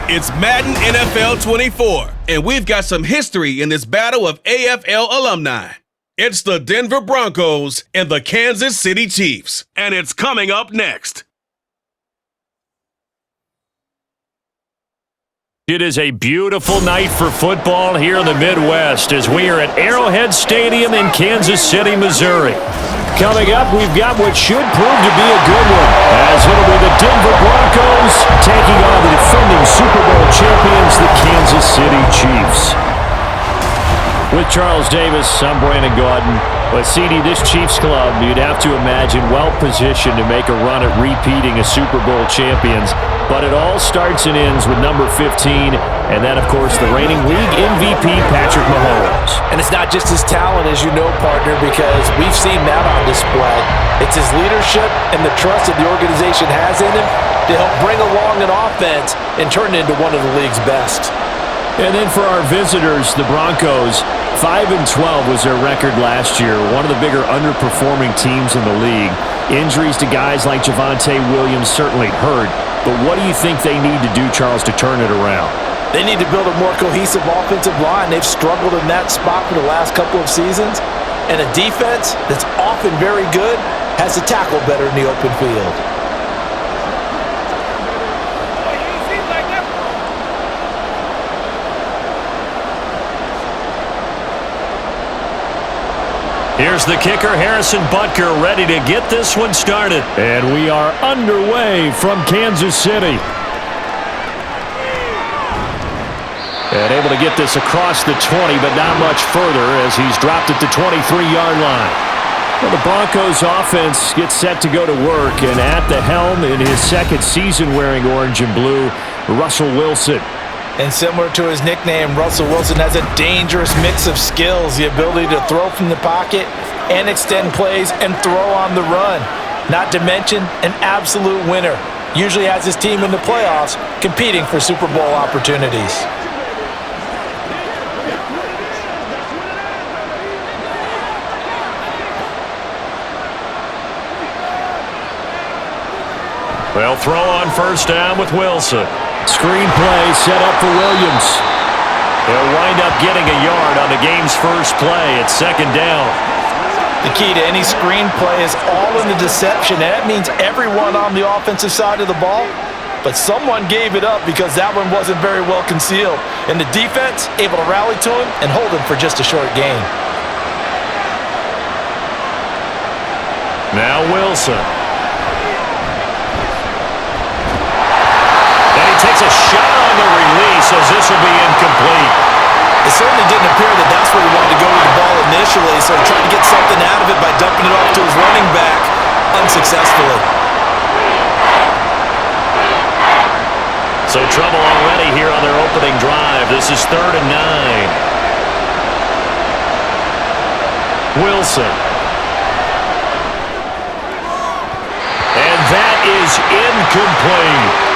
It's Madden NFL 24, and we've got some history in this battle of AFL alumni. It's the Denver Broncos and the Kansas City Chiefs, and it's coming up next. It is a beautiful night for football here in the Midwest as we are at Arrowhead Stadium in Kansas City, Missouri. Coming up, we've got what should prove to be a good one, as it'll be the Denver Broncos taking on the defending Super Bowl champions, the Kansas City Chiefs. With Charles Davis, I'm Brandon Gaudin. But CD, this Chiefs club, you'd have to imagine well-positioned to make a run at repeating as Super Bowl champions. But it all starts and ends with number 15, and then, of course, the reigning league MVP, Patrick Mahomes. And it's not just his talent, as you know, partner, because we've seen that on display. It's his leadership and the trust that the organization has in him to help bring along an offense and turn it into one of the league's best. And then for our visitors, the Broncos, 5-12 was their record last year, one of the bigger underperforming teams in the league. Injuries to guys like Javonte Williams certainly hurt, but what do you think they need to do, Charles, to turn it around? They need to build a more cohesive offensive line. They've struggled in that spot for the last couple of seasons, and a defense that's often very good has to tackle better in the open field. Here's the kicker, Harrison Butker, ready to get this one started. And we are underway from Kansas City. And able to get this across the 20, but not much further as he's dropped at the 23-yard line. Well, the Broncos offense gets set to go to work, and at the helm in his second season wearing orange and blue, Russell Wilson. And similar to his nickname, Russell Wilson has a dangerous mix of skills, the ability to throw from the pocket and extend plays and throw on the run. Not to mention an absolute winner. Usually has his team in the playoffs competing for Super Bowl opportunities. Well, throw on first down with Wilson. Screen play set up for Williams. He'll wind up getting a yard on the game's first play at second down. The key to any screen play is all in the deception. And that means everyone on the offensive side of the ball. But someone gave it up because that one wasn't very well concealed. And the defense able to rally to him and hold him for just a short gain. Now Wilson. Takes a shot on the release as this will be incomplete. It certainly didn't appear that that's where he wanted to go with the ball initially, so he tried to get something out of it by dumping it off to his running back unsuccessfully. So trouble already here on their opening drive. This is 3rd and 9. Wilson. And that is incomplete.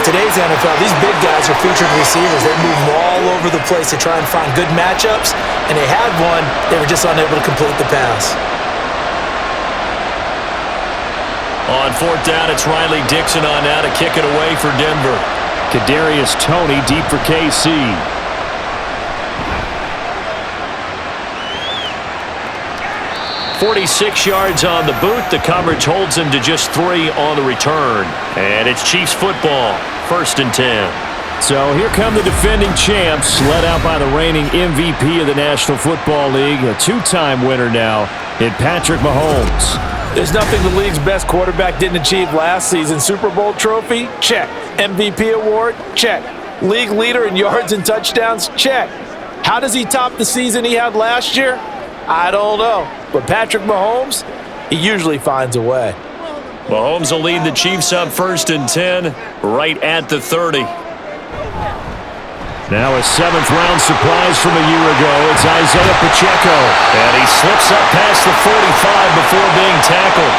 Today's NFL, these big guys are featured receivers. They move all over the place to try and find good matchups, and they had one. They were just unable to complete the pass. On 4th down, it's Riley Dixon on now to kick it away for Denver. Kadarius Toney deep for KC. "46 yards on the boot. The coverage holds him to just 3 on the return. And it's Chiefs football, 1st and 10. So here come the defending champs, led out by the reigning MVP of the National Football League, a 2-time winner now in Patrick Mahomes. There's nothing the league's best quarterback didn't achieve last season. Super Bowl trophy? Check. MVP award? Check. League leader in yards and touchdowns? Check. How does he top the season he had last year? I don't know. But Patrick Mahomes, he usually finds a way. Mahomes will lead the Chiefs up 1st and 10, right at the 30. Now a 7th-round surprise from a year ago. It's Isaiah Pacheco. And he slips up past the 45 before being tackled.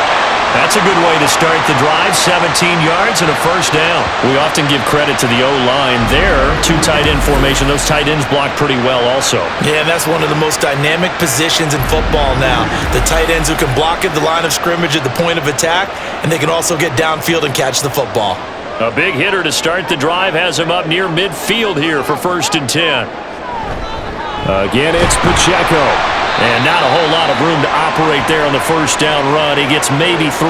That's a good way to start the drive. 17 yards and a first down. We often give credit to the O-line there. 2 tight end formation. Those tight ends block pretty well also. Yeah, and that's one of the most dynamic positions in football now. The tight ends who can block at the line of scrimmage at the point of attack, and they can also get downfield and catch the football. A big hitter to start the drive has him up near midfield here for 1st and 10. Again, it's Pacheco. And not a whole lot of room to operate there on the first down run. He gets maybe 3.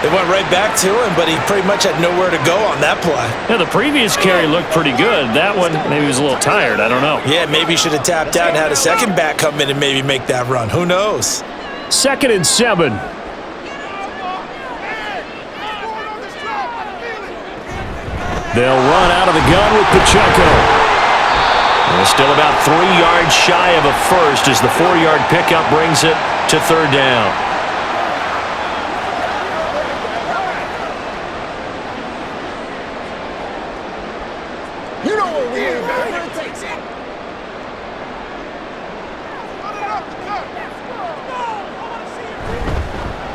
They went right back to him, but he pretty much had nowhere to go on that play. Yeah, the previous carry looked pretty good. That one, maybe he was a little tired. I don't know. Yeah, maybe he should have tapped out and had a second back come in and maybe make that run. Who knows? 2nd and 7. They'll run out of the gun with Pacheco. And still about 3 yards shy of a first as the 4-yard pickup brings it to 3rd down. You know what we need, baby.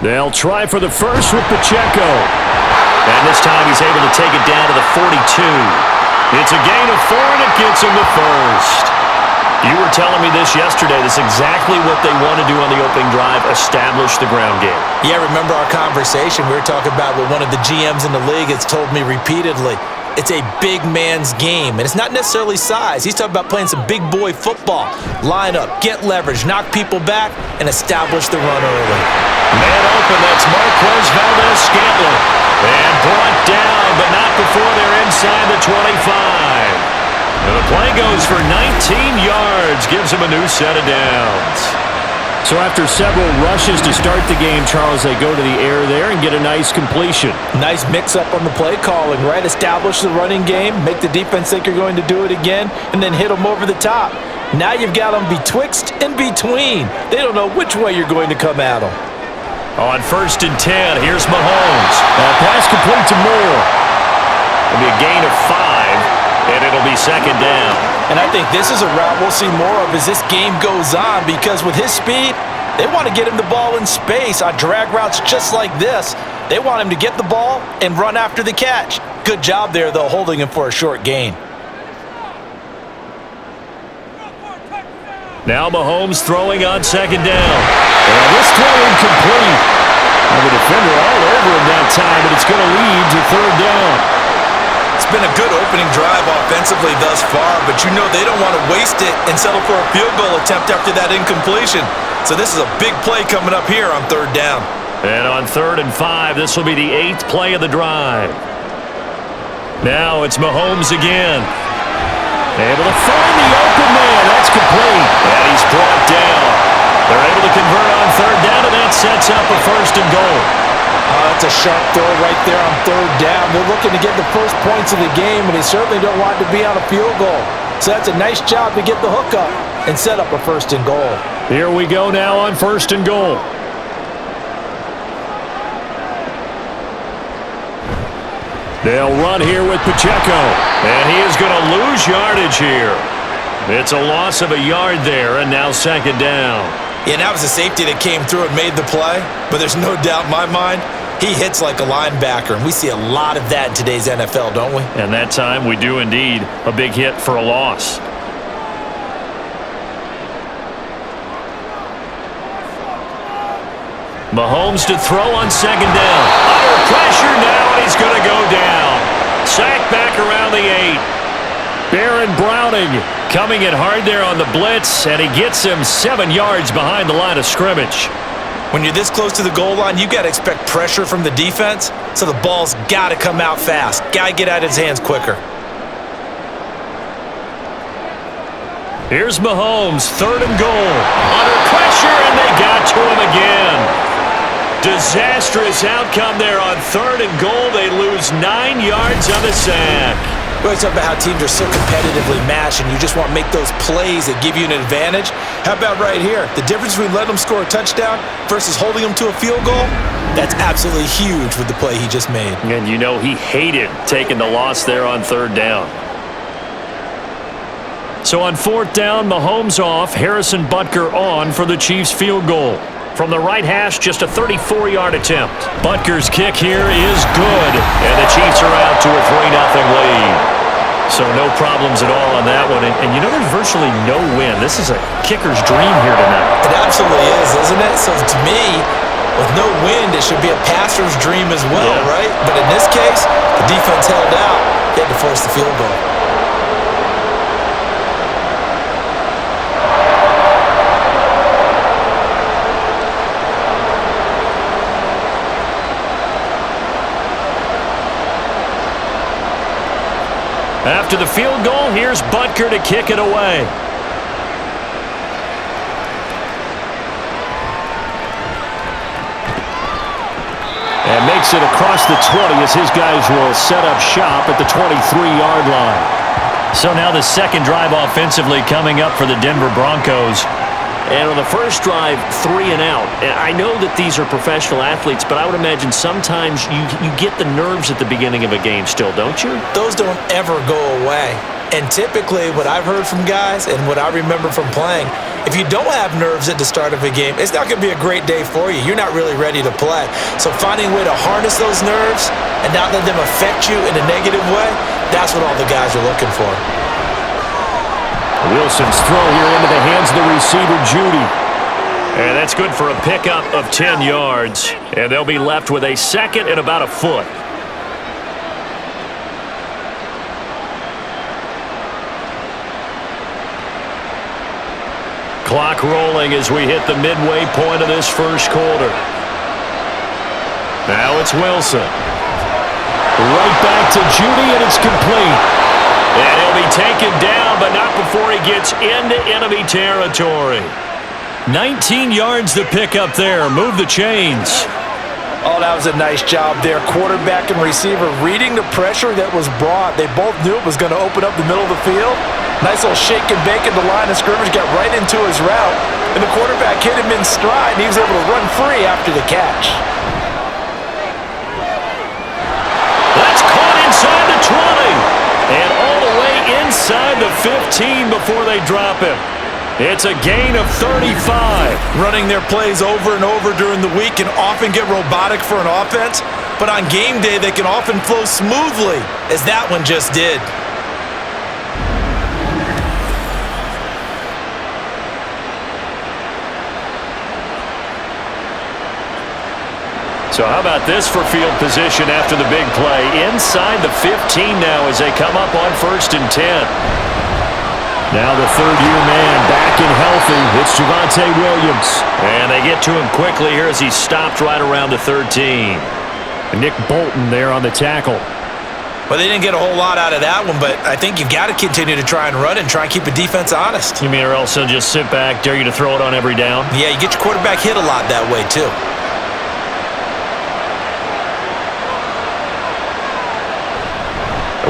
They'll try for the first with Pacheco. And this time he's able to take it down to the 42. It's a gain of 4, and it gets him the first. You were telling me this yesterday. This is exactly what they want to do on the opening drive, establish the ground game. Yeah, remember our conversation? We were talking about what one of the GMs in the league has told me repeatedly. It's a big man's game, and it's not necessarily size. He's talking about playing some big boy football. Line up, get leverage, knock people back, and establish the run early. Man open, that's Marquez Valdez-Scantling. And brought down, but not before they're inside the 25. And the play goes for 19 yards, gives him a new set of downs. So after several rushes to start the game, Charles, they go to the air there and get a nice completion. Nice mix-up on the play calling, right? Establish the running game, make the defense think you're going to do it again, and then hit them over the top. Now you've got them betwixt and between. They don't know which way you're going to come at them. On 1st and 10, here's Mahomes. Pass complete to Moore. It'll be a gain of 5, and it'll be 2nd down. And I think this is a route we'll see more of as this game goes on, because with his speed, they want to get him the ball in space on drag routes just like this. They want him to get the ball and run after the catch. Good job there, though, holding him for a short gain. Now Mahomes throwing on 2nd down. And this throw incomplete. And the defender all over him that time, but it's going to lead to 3rd down. It's been a good opening drive offensively thus far, but you know they don't want to waste it and settle for a field goal attempt after that incompletion. So this is a big play coming up here on 3rd down. And on 3rd and 5, this will be the 8th play of the drive. Now it's Mahomes again. Able to find the open man. That's complete. And he's brought down. They're able to convert on 3rd down, and that sets up a 1st and goal. That's a sharp throw right there on 3rd down. They're looking to get the first points of the game, and they certainly don't want to be on a field goal. So that's a nice job to get the hook up and set up a 1st and goal. Here we go now on 1st and goal. They'll run here with Pacheco, and he is going to lose yardage here. It's a loss of a yard there, and now 2nd down. Yeah, that was a safety that came through and made the play, but there's no doubt in my mind, he hits like a linebacker, and we see a lot of that in today's NFL, don't we? And that time we do indeed. A big hit for a loss. Mahomes to throw on 2nd down. Under pressure now, and he's going to go down. Sacked back around the 8. Baron Browning coming in hard there on the blitz, and he gets him 7 yards behind the line of scrimmage. When you're this close to the goal line, you got to expect pressure from the defense, so the ball's got to come out fast. Got to get out of his hands quicker. Here's Mahomes, 3rd and goal. Under pressure, and they got to him again. Disastrous outcome there on 3rd and goal. They lose 9 yards on the sack. We always talk about how teams are so competitively matched, and you just want to make those plays that give you an advantage. How about right here? The difference between letting them score a touchdown versus holding them to a field goal, that's absolutely huge with the play he just made. And you know he hated taking the loss there on 3rd down. So on 4th down, Mahomes off, Harrison Butker on for the Chiefs field goal. From the right hash, just a 34-yard attempt. Butker's kick here is good, and the Chiefs are out to a 3-0 lead. So no problems at all on that one. And you know there's virtually no win. This is a kicker's dream here tonight. It absolutely is, isn't it? So to me, With no wind, it should be a passer's dream as well, right? But in this case, the defense held out. They had to force the field goal. After the field goal, here's Butker to kick it away. And makes it across the 20 as his guys will set up shop at the 23-yard line. So now the second drive offensively coming up for the Denver Broncos. And on the first drive, 3 and out. And I know that these are professional athletes, but I would imagine sometimes you get the nerves at the beginning of a game still, don't you? Those don't ever go away. And typically, what I've heard from guys and what I remember from playing, if you don't have nerves at the start of a game, it's not going to be a great day for you. You're not really ready to play. So finding a way to harness those nerves and not let them affect you in a negative way, that's what all the guys are looking for. Wilson's throw here into the hands of the receiver, Judy. And that's good for a pickup of 10 yards. And they'll be left with a second and about a foot. Clock rolling as we hit the midway point of this first quarter. Now it's Wilson. Right back to Judy, and it's complete. And he'll be taken down, but not before he gets into enemy territory. 19 yards to pick up there. Move the chains. Oh, that was a nice job there. Quarterback and receiver reading the pressure that was brought. They both knew it was going to open up the middle of the field. Nice little shake and bake at the line of scrimmage, got right into his route. And the quarterback hit him in stride, and he was able to run free after the catch. That's caught inside the 20. And all the way inside the 15 before they drop him. It's a gain of 35. Running their plays over and over during the week can often get robotic for an offense, but on game day they can often flow smoothly, as that one just did. So how about this for field position after the big play? Inside the 15 now as they come up on 1st and 10. Now the third-year man back and healthy. It's Javonte Williams. And they get to him quickly here as he stopped right around the 13. Nick Bolton there on the tackle. Well, they didn't get a whole lot out of that one, but I think you've got to continue to try and run and try and keep the defense honest. You mean or else they'll just sit back, dare you to throw it on every down? Yeah, you get your quarterback hit a lot that way, too.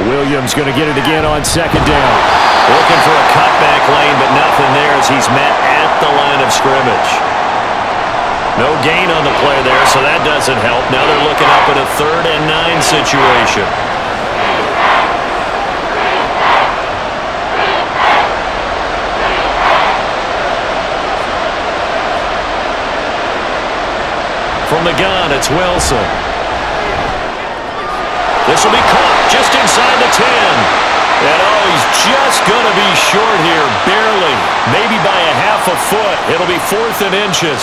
Williams going to get it again on 2nd down. Looking for a cutback lane, but nothing there as he's met at the line of scrimmage. No gain on the play there, so that doesn't help. Now they're looking up at a 3rd and 9 situation. From the gun, it's Wilson. This will be caught just inside the 10. And oh, he's just going to be short here, barely. Maybe by a half a foot. It'll be 4th and inches.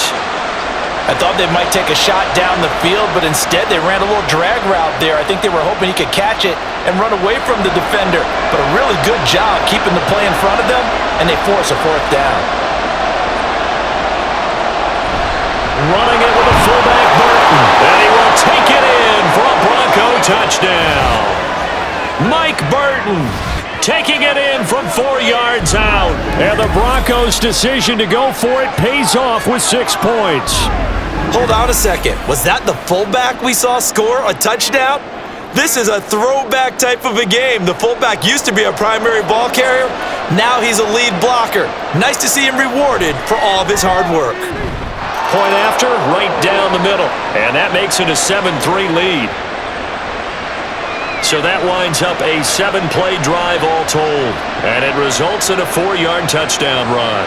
I thought they might take a shot down the field, but instead they ran a little drag route there. I think they were hoping he could catch it and run away from the defender. But a really good job keeping the play in front of them, and they force a 4th down. Running it with a fullback, Burton. And he will take it in for a Bronco touchdown. Mike Burton taking it in from 4 yards out. And the Broncos' decision to go for it pays off with 6 points. Hold on a second. Was that the fullback we saw score a touchdown? This is a throwback type of a game. The fullback used to be a primary ball carrier. Now he's a lead blocker. Nice to see him rewarded for all of his hard work. Point after, right down the middle. And that makes it a 7-3 lead. So that winds up a 7-play drive all told. And it results in a 4-yard touchdown run.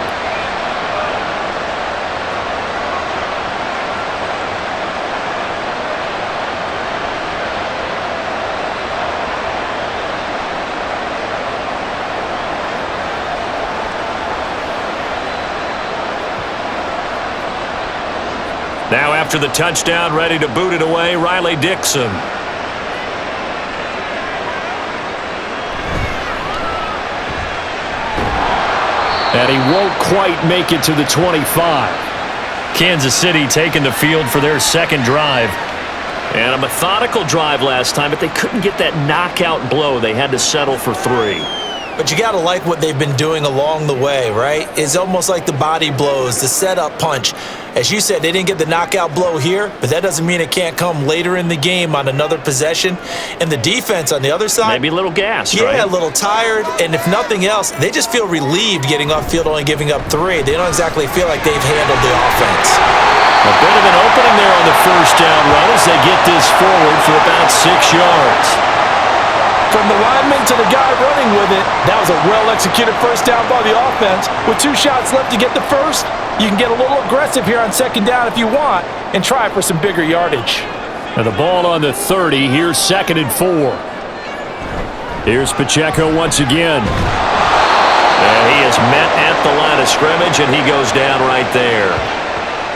Now after the touchdown, ready to boot it away, Riley Dixon. And he won't quite make it to the 25. Kansas City taking the field for their second drive. And a methodical drive last time, but they couldn't get that knockout blow. They had to settle for 3. But you got to like what they've been doing along the way, right? It's almost like the body blows, the setup punch. As you said, they didn't get the knockout blow here, but that doesn't mean it can't come later in the game on another possession. And the defense on the other side, maybe a little gassed, right? Yeah, a little tired. And if nothing else, they just feel relieved getting upfield, only giving up 3. They don't exactly feel like they've handled the offense. A bit of an opening there on the first down run as they get this forward for about 6 yards. From the lineman to the guy running with it, that was a well-executed first down by the offense. With 2 shots left to get the first, you can get a little aggressive here on second down if you want and try for some bigger yardage. And the ball on the 30. Here's 2nd and 4. Here's Pacheco once again. And he is met at the line of scrimmage, and he goes down right there.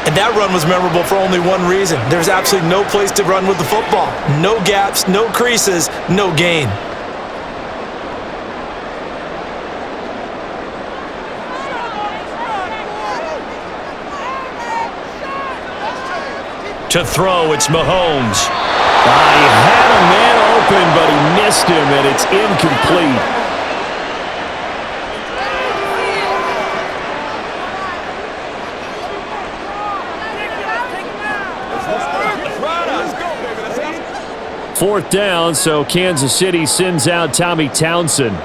And that run was memorable for only one reason. There's absolutely no place to run with the football. No gaps, no creases, no gain. To throw, it's Mahomes. He had a man open, but he missed him, and it's incomplete. Fourth down, so Kansas City sends out Tommy Townsend.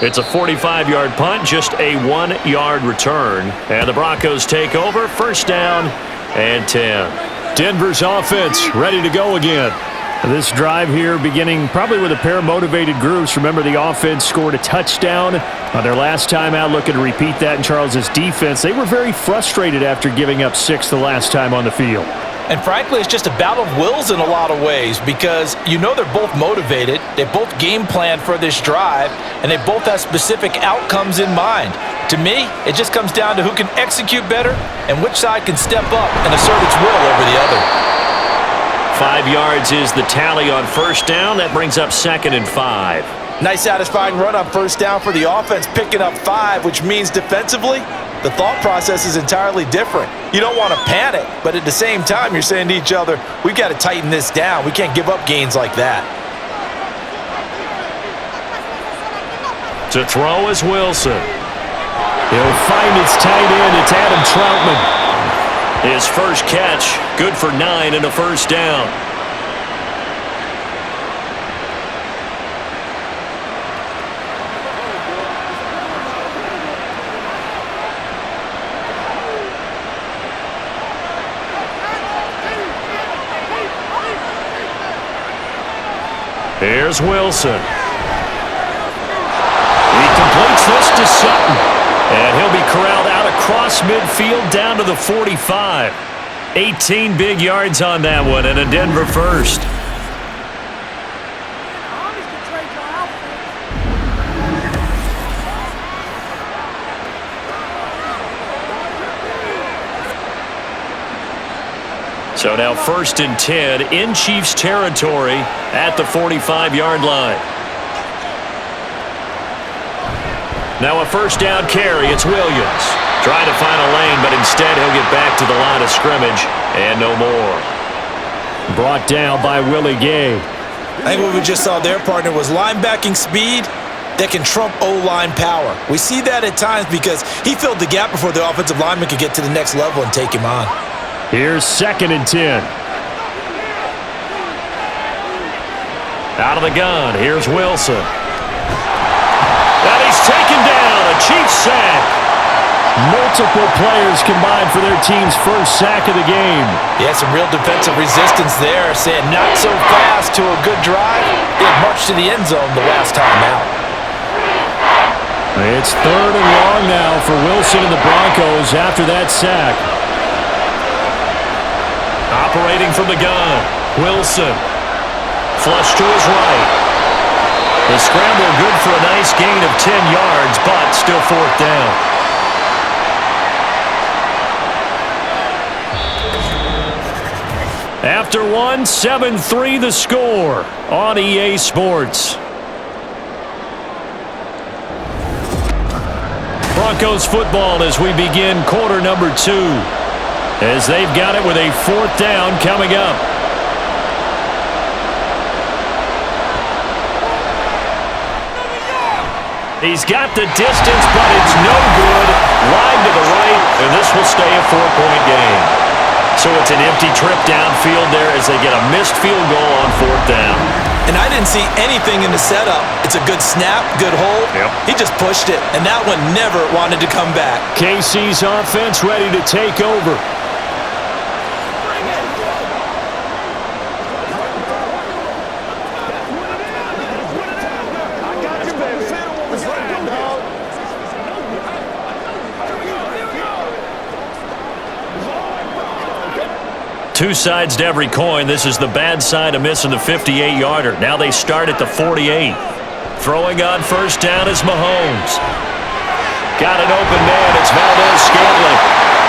It's a 45-yard punt, just a 1-yard return. And the Broncos take over, first down and 10. Denver's offense ready to go again. This drive here beginning probably with a pair of motivated groups. Remember, the offense scored a touchdown on their last time out, looking to repeat that in Charles's defense. They were very frustrated after giving up 6 the last time on the field. And frankly, it's just a battle of wills in a lot of ways because you know they're both motivated, they both game planned for this drive, and they both have specific outcomes in mind. To me, it just comes down to who can execute better and which side can step up and assert its will over the other. 5 yards is the tally on first down. That brings up 2nd and 5. Nice satisfying run on first down for the offense, picking up 5, which means defensively, the thought process is entirely different. You don't want to panic, but at the same time, you're saying to each other, we've got to tighten this down. We can't give up gains like that. To throw is Wilson. He'll find its tight end. It's Adam Troutman. His first catch, good for 9 and a first down. Here's Wilson. He completes this to Sutton. And he'll be corralled out across midfield down to the 45. 18 big yards on that one and a Denver first. So now 1st and 10 in Chiefs territory at the 45-yard line. Now a first down carry. It's Williams. Trying to find a lane, but instead he'll get back to the line of scrimmage and no more. Brought down by Willie Gay. I think what we just saw their partner was linebacking speed that can trump O-line power. We see that at times because he filled the gap before the offensive lineman could get to the next level and take him on. Here's 2nd and 10. Out of the gun, here's Wilson. And he's taken down, a Chiefs sack. Multiple players combined for their team's first sack of the game. Yeah, some real defensive resistance there, saying not so fast to a good drive. It marched to the end zone the last time out. It's 3rd and long now for Wilson and the Broncos after that sack. Operating from the gun, Wilson. Flush to his right. His scramble good for a nice gain of 10 yards, but still fourth down. After one, 7-3 the score on EA Sports. Broncos football as we begin quarter number 2, as they've got it with a fourth down coming up. He's got the distance, but it's no good. Wide to the right, and this will stay a 4-point game. So it's an empty trip downfield there as they get a missed field goal on fourth down. And I didn't see anything in the setup. It's a good snap, good hold. Yep. He just pushed it, and that one never wanted to come back. KC's offense ready to take over. Two sides to every coin. This is the bad side of missing the 58-yarder. Now they start at the 48. Throwing on first down is Mahomes. Got an open man. It's Valdez-Scantling.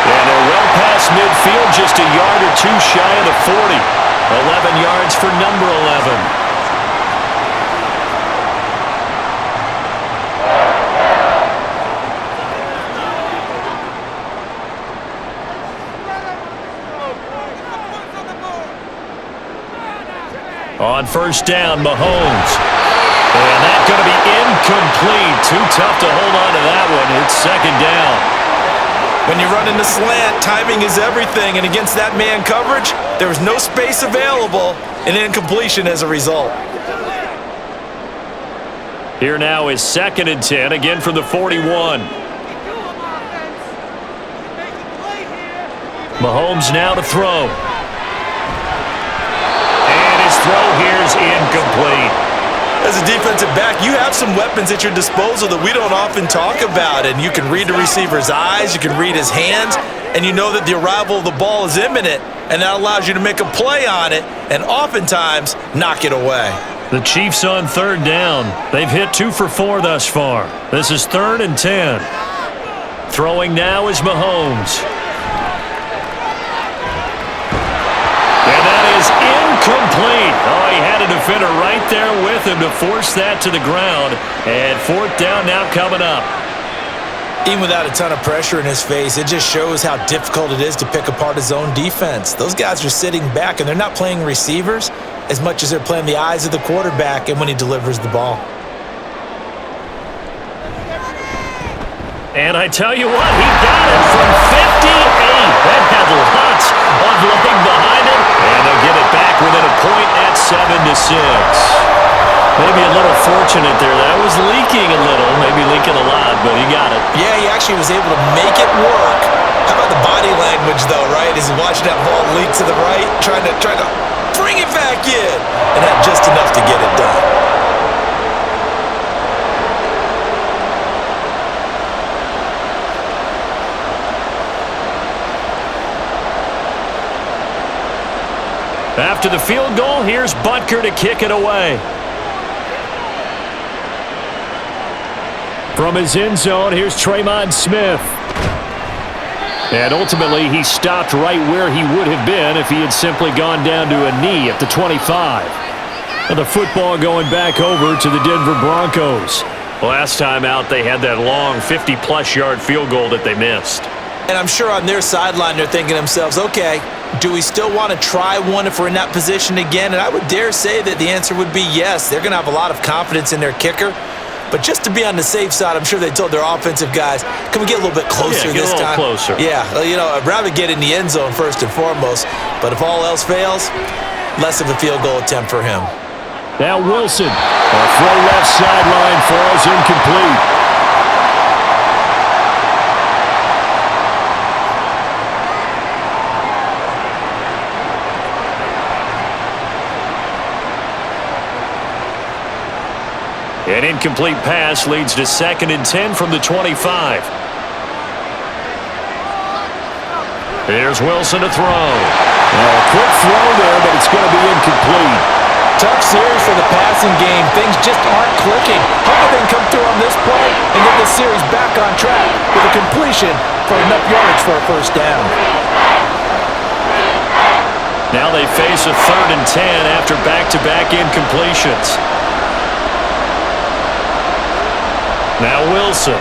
And they're well past midfield, just a yard or two shy of the 40. 11 yards for number 11. On first down, Mahomes. And that's going to be incomplete. Too tough to hold on to that one. It's second down. When you run into slant, timing is everything. And against that man coverage, there was no space available, and incompletion as a result. Here now is 2nd and 10, again from the 41. Mahomes now to throw. Throw here's incomplete. As a defensive back, you have some weapons at your disposal that we don't often talk about, and you can read the receiver's eyes, you can read his hands, and you know that the arrival of the ball is imminent, and that allows you to make a play on it and oftentimes knock it away. The Chiefs on third down. They've hit 2 for 4 thus far. This is 3rd and 10. Throwing now is Mahomes. And that is incomplete. Oh, he had a defender right there with him to force that to the ground. And fourth down now coming up. Even without a ton of pressure in his face, it just shows how difficult it is to pick apart his own defense. Those guys are sitting back, and they're not playing receivers as much as they're playing the eyes of the quarterback and when he delivers the ball. And I tell you what, he got it from 58. That had lots of leg behind it. And they'll get it back within a point at 7-6. Maybe a little fortunate there. That was leaking a little, maybe leaking a lot, but he got it. Yeah, he actually was able to make it work. How about the body language, though, right? As he's watching that ball leak to the right, trying to bring it back in, and had just enough to get it done. After the field goal, here's Butker to kick it away. From his end zone, here's Tremont Smith. And ultimately, he stopped right where he would have been if he had simply gone down to a knee at the 25. And the football going back over to the Denver Broncos. Last time out, they had that long 50-plus yard field goal that they missed. And I'm sure on their sideline, they're thinking to themselves, okay, do we still want to try one if we're in that position again? And I would dare say that the answer would be yes. They're going to have a lot of confidence in their kicker. But just to be on the safe side, I'm sure they told their offensive guys, can we get a little bit closer this time? Closer. Yeah, you know, I'd rather get in the end zone first and foremost. But if all else fails, less of a field goal attempt for him. Now Wilson. A throw left sideline falls incomplete. An incomplete pass leads to 2nd and 10 from the 25. Here's Wilson to throw. A quick throw there, but it's going to be incomplete. Tough series for the passing game. Things just aren't clicking. Hoping they can come through on this play and get this series back on track with a completion for enough yardage for a first down. Now they face a 3rd and 10 after back-to-back incompletions. Now Wilson.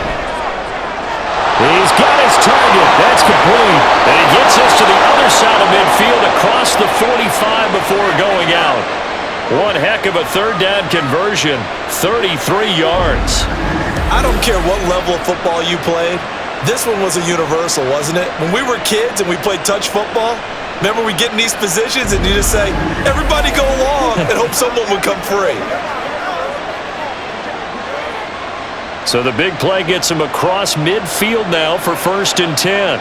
He's got his target. That's complete. And he gets us to the other side of midfield across the 45 before going out. One heck of a 3rd down conversion. 33 yards. I don't care what level of football you played. This one was a universal, wasn't it? When we were kids and we played touch football, remember we get in these positions and you just say, everybody go along, and hope someone would come free. So the big play gets him across midfield now for 1st and 10.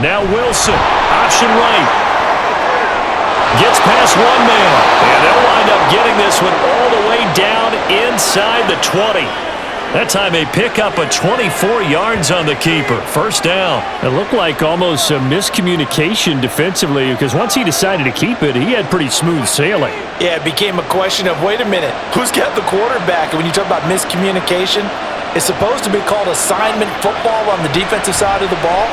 Now Wilson, option right. Gets past one man, and they'll wind up getting this one all the way down inside the 20. That time they pick up a 24 yards on the keeper. First down. It looked like almost a miscommunication defensively because once he decided to keep it, he had pretty smooth sailing. Yeah, it became a question of, wait a minute, who's got the quarterback? And when you talk about miscommunication, it's supposed to be called assignment football on the defensive side of the ball,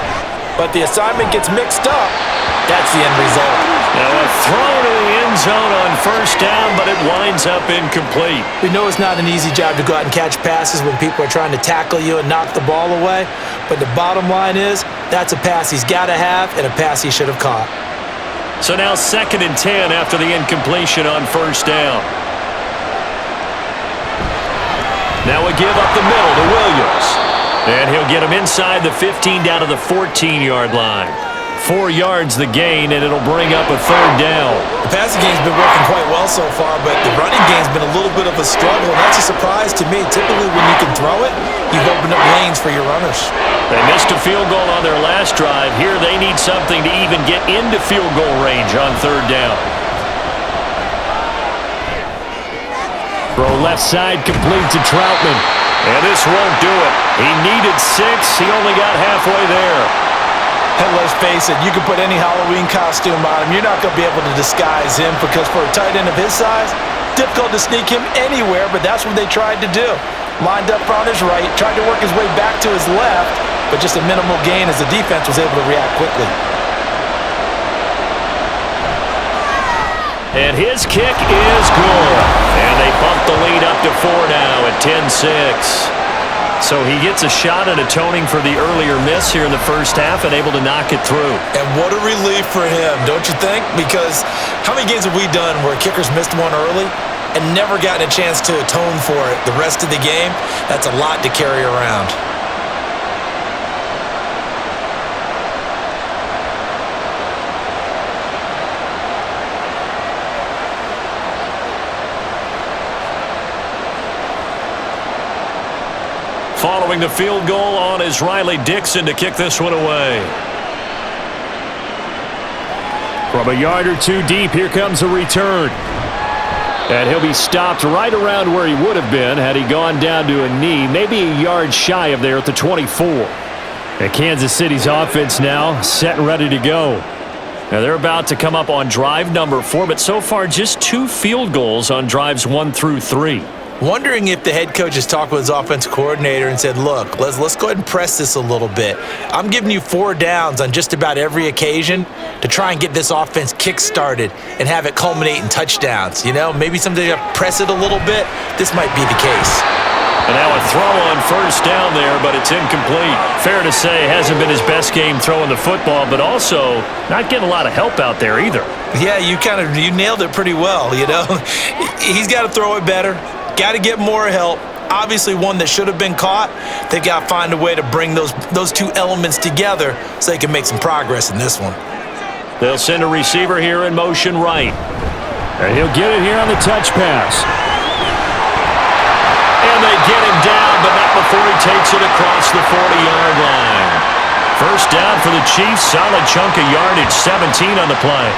but the assignment gets mixed up. That's the end result. Now a throw to the end zone on first down, but it winds up incomplete. We know it's not an easy job to go out and catch passes when people are trying to tackle you and knock the ball away, but the bottom line is that's a pass he's got to have and a pass he should have caught. So now 2nd and 10 after the incompletion on first down. Now a give up the middle to Williams. And he'll get him inside the 15 down to the 14-yard line. 4 yards the gain, and it'll bring up a 3rd down. The passing game's been working quite well so far, but the running game's been a little bit of a struggle, and that's a surprise to me. Typically, when you can throw it, you've opened up lanes for your runners. They missed a field goal on their last drive. Here they need something to even get into field goal range on 3rd down. Throw left side complete to Troutman. And this won't do it. He needed 6. He only got halfway there. And let's face it, you can put any Halloween costume on him. You're not going to be able to disguise him because for a tight end of his size, difficult to sneak him anywhere, but that's what they tried to do. Lined up on his right, tried to work his way back to his left, but just a minimal gain as the defense was able to react quickly. And his kick is good. And they bump the lead up to 4 now at 10-6. So he gets a shot at atoning for the earlier miss here in the first half and able to knock it through. And what a relief for him, don't you think? Because how many games have we done where kickers missed one early and never gotten a chance to atone for it the rest of the game? That's a lot to carry around. Following the field goal on is Riley Dixon to kick this one away. From a yard or two deep, here comes a return. And he'll be stopped right around where he would have been had he gone down to a knee, maybe a yard shy of there at the 24. And Kansas City's offense now set and ready to go. Now they're about to come up on drive number 4, but so far just 2 field goals on drives 1 through 3. Wondering if the head coach has talked with his offensive coordinator and said, look, let's go ahead and press this a little bit. I'm giving you 4 downs on just about every occasion to try and get this offense kick-started and have it culminate in touchdowns. You know, maybe someday to press it a little bit. This might be the case. And now a throw on first down there, but it's incomplete. Fair to say, hasn't been his best game throwing the football, but also not getting a lot of help out there either. Yeah, you nailed it pretty well, you know. He's got to throw it better. Got to get more help. Obviously one that should have been caught. They've got to find a way to bring those 2 elements together so they can make some progress in this one. They'll send a receiver here in motion right. And he'll get it here on the touch pass. And they get him down, but not before he takes it across the 40-yard line. First down for the Chiefs. Solid chunk of yardage, 17 on the play.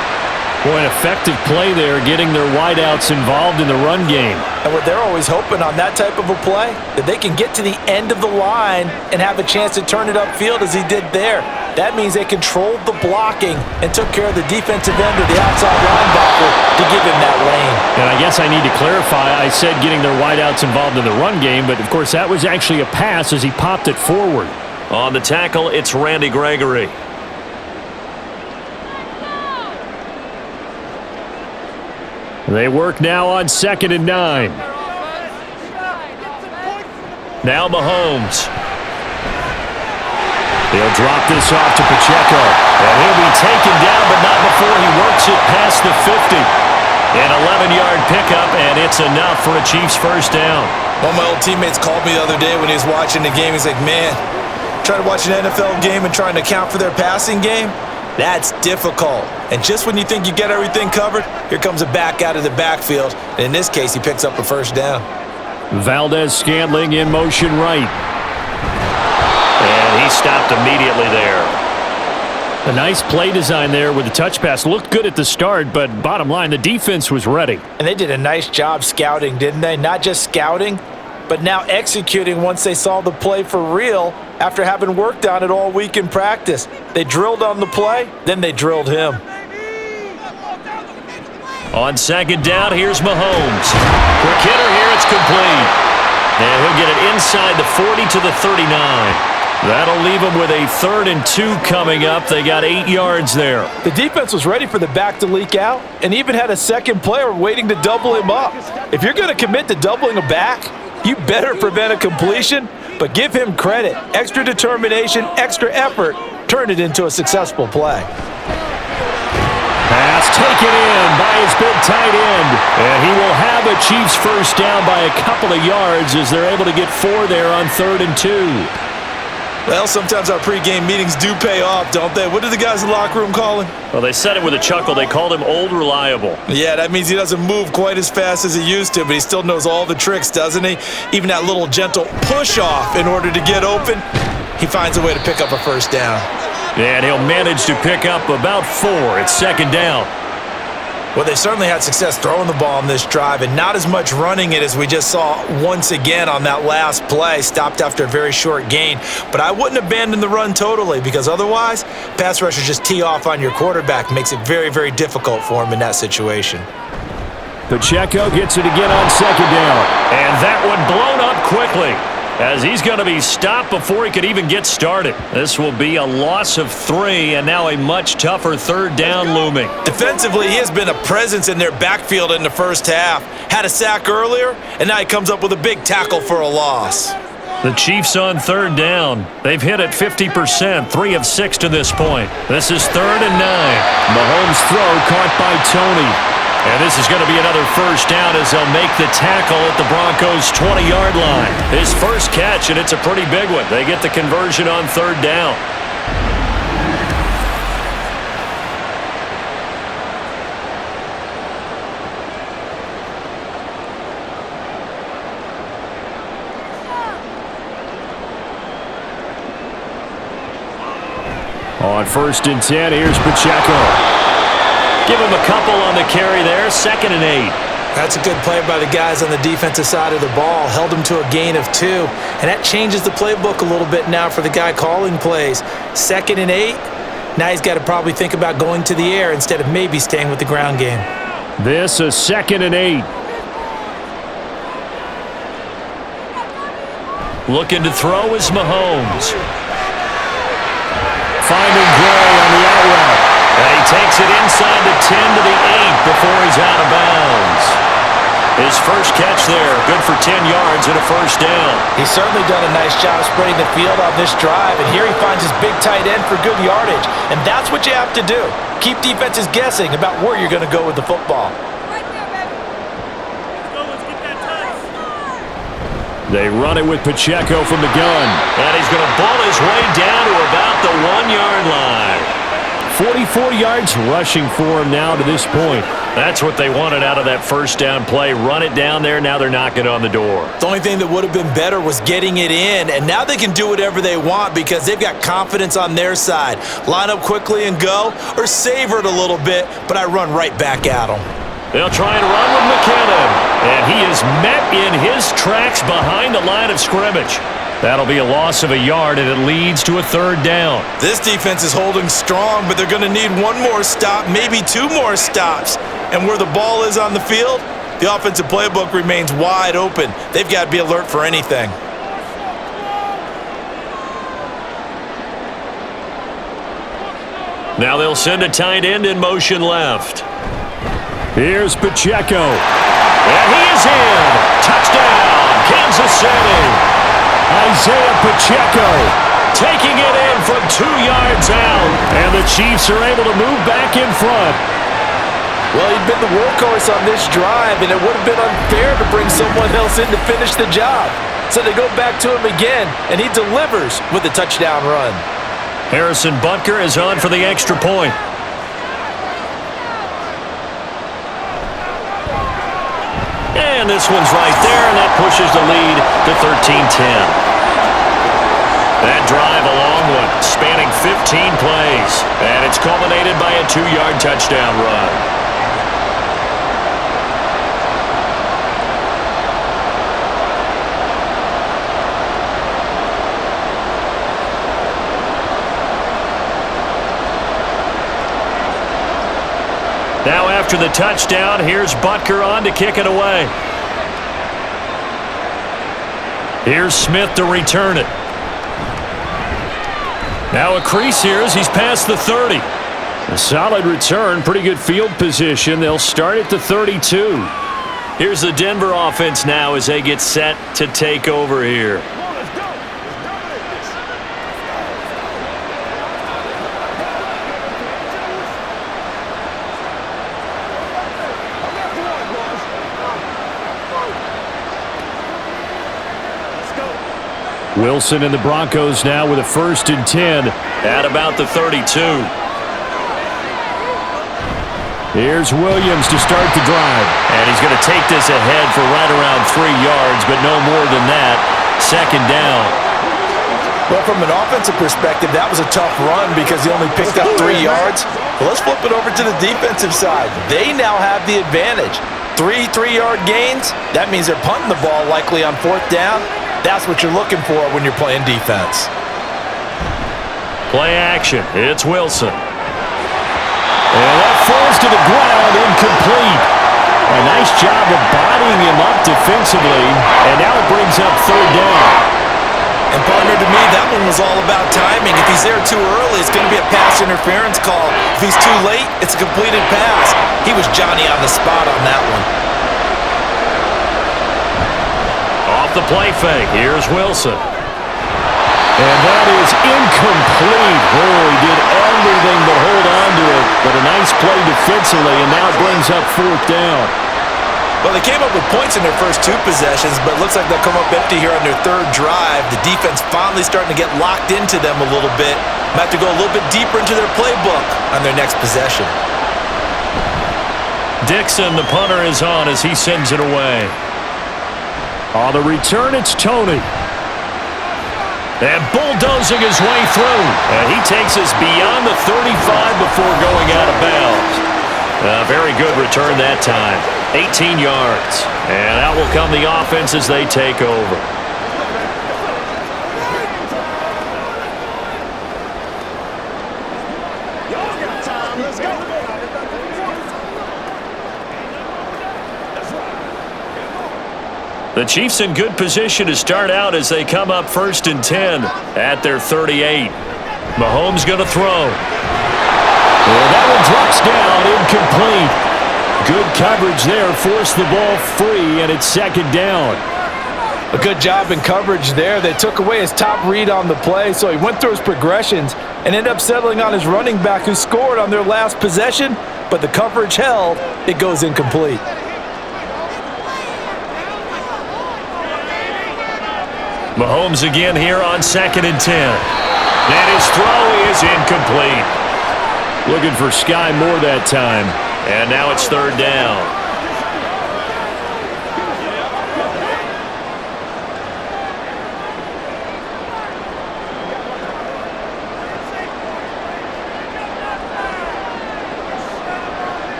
Boy, an effective play there, getting their wideouts involved in the run game. And what they're always hoping on that type of a play, that they can get to the end of the line and have a chance to turn it upfield as he did there. That means they controlled the blocking and took care of the defensive end or the outside linebacker to give him that lane. And I guess I need to clarify, I said getting their wideouts involved in the run game, but of course that was actually a pass as he popped it forward. On the tackle, it's Randy Gregory. They work now on 2nd and 9. Now Mahomes. He'll drop this off to Pacheco. And he'll be taken down, but not before he works it past the 50. An 11-yard pickup, and it's enough for a Chiefs first down. One of my old teammates called me the other day when he was watching the game. He's like, man, trying to watch an NFL game and trying to account for their passing game? That's difficult. And just when you think you get everything covered, here comes a back out of the backfield. And in this case, he picks up a first down. Valdez-Scantling in motion right. And he stopped immediately there. A nice play design there with the touch pass. Looked good at the start, but bottom line, the defense was ready. And they did a nice job scouting, didn't they? Not just scouting, but now executing once they saw the play for real after having worked on it all week in practice. They drilled on the play, then they drilled him. On 2nd down, here's Mahomes. Quick hitter here, it's complete. And he'll get it inside the 40 to the 39. That'll leave them with a 3rd and 2 coming up. They got 8 yards there. The defense was ready for the back to leak out and even had a second player waiting to double him up. If you're going to commit to doubling a back, you better prevent a completion, but give him credit. Extra determination, extra effort, turn it into a successful play. Pass taken in by his big tight end. And he will have a Chiefs first down by a couple of yards as they're able to get 4 there on 3rd and 2. Well, sometimes our pregame meetings do pay off, don't they? What do the guys in the locker room call him? Well, they said it with a chuckle. They called him Old Reliable. Yeah, that means he doesn't move quite as fast as he used to, but he still knows all the tricks, doesn't he? Even that little gentle push-off in order to get open, he finds a way to pick up a first down. And he'll manage to pick up about 4. It's 2nd down. Well, they certainly had success throwing the ball on this drive and not as much running it as we just saw once again on that last play. Stopped after a very short gain. But I wouldn't abandon the run totally because otherwise, pass rushers just tee off on your quarterback. Makes it very, very difficult for him in that situation. Pacheco gets it again on 2nd down. And that one blown up quickly, as he's going to be stopped before he could even get started. This will be a loss of 3, and now a much tougher 3rd down looming. Defensively, he has been a presence in their backfield in the first half. Had a sack earlier, and now he comes up with a big tackle for a loss. The Chiefs on 3rd down. They've hit it 50%, 3 of 6 to this point. This is 3rd and 9. Mahomes' throw caught by Tony. And this is going to be another first down as they'll make the tackle at the Broncos' 20-yard line. His first catch, and it's a pretty big one. They get the conversion on 3rd down. On 1st and 10, here's Pacheco. Give him a couple on the carry there, 2nd and 8. That's a good play by the guys on the defensive side of the ball. Held him to a gain of 2. And that changes the playbook a little bit now for the guy calling plays. 2nd and 8. Now he's got to probably think about going to the air instead of maybe staying with the ground game. This a 2nd and 8. Looking to throw is Mahomes. Finding Gray on the out route. And he takes it inside the 10 to the 8 before he's out of bounds. His first catch there, good for 10 yards and a first down. He's certainly done a nice job spreading the field on this drive, and here he finds his big tight end for good yardage. And that's what you have to do. Keep defenses guessing about where you're going to go with the football. They run it with Pacheco from the gun. And he's going to ball his way down to about the 1-yard line. 44 yards rushing for him now to this point. That's what they wanted out of that first down play. Run it down there. Now they're knocking on the door. The only thing that would have been better was getting it in, and now they can do whatever they want because they've got confidence on their side. Line up quickly and go, or savor it a little bit, but I run right back at them. They'll try and run with McKinnon, and he is met in his tracks behind the line of scrimmage. That'll be a loss of a yard, and it leads to a third down. This defense is holding strong, but they're going to need one more stop, maybe two more stops. And where the ball is on the field, the offensive playbook remains wide open. They've got to be alert for anything. Now they'll send a tight end in motion left. Here's Pacheco. And he is in. Touchdown, Kansas City. Isaiah Pacheco taking it in from 2 yards out. And the Chiefs are able to move back in front. Well, he'd been the workhorse on this drive, and it would have been unfair to bring someone else in to finish the job. So they go back to him again, and he delivers with a touchdown run. Harrison Butker is on for the extra point. And this one's right there, and that pushes the lead to 13-10. That drive a long one, spanning 15 plays. And it's culminated by a 2-yard touchdown run. Now after the touchdown, here's Butker on to kick it away. Here's Smith to return it. Now a crease here as he's past the 30. A solid return, pretty good field position. They'll start at the 32. Here's the Denver offense now as they get set to take over here. Wilson and the Broncos now with a 1st and 10 at about the 32. Here's Williams to start the drive. And he's going to take this ahead for right around 3 yards, but no more than that. 2nd down. Well, from an offensive perspective, that was a tough run because he only picked up 3 yards. Well, let's flip it over to the defensive side. They now have the advantage. 3 3-yard gains, that means they're punting the ball likely on 4th down. That's what you're looking for when you're playing defense. Play action. It's Wilson. And that falls to the ground, incomplete. A nice job of bodying him up defensively, and now it brings up 3rd down. And partner, to me, that one was all about timing. If he's there too early, it's going to be a pass interference call. If he's too late, it's a completed pass. He was Johnny on the spot on that one. Off the play fake, here's Wilson. And that is incomplete. Oh, he did everything but hold on to it. But a nice play defensively, and now it brings up 4th down. Well, they came up with points in their first 2 possessions, but it looks like they'll come up empty here on their 3rd drive. The defense finally starting to get locked into them a little bit. Might have to go a little bit deeper into their playbook on their next possession. Dixon, the punter, is on as he sends it away. On the return, it's Tony. And bulldozing his way through. And he takes us beyond the 35 before going out of bounds. A very good return that time. 18 yards. And out will come the offense as they take over. The Chiefs in good position to start out as they come up 1st and 10 at their 38. Mahomes going to throw. And that one drops down, incomplete. Good coverage there, forced the ball free, and it's 2nd down. A good job in coverage there. They took away his top read on the play, so he went through his progressions and ended up settling on his running back who scored on their last possession, but the coverage held. It goes incomplete. Mahomes again here on 2nd and 10. And his throw is incomplete. Looking for Sky Moore that time. And now it's 3rd down.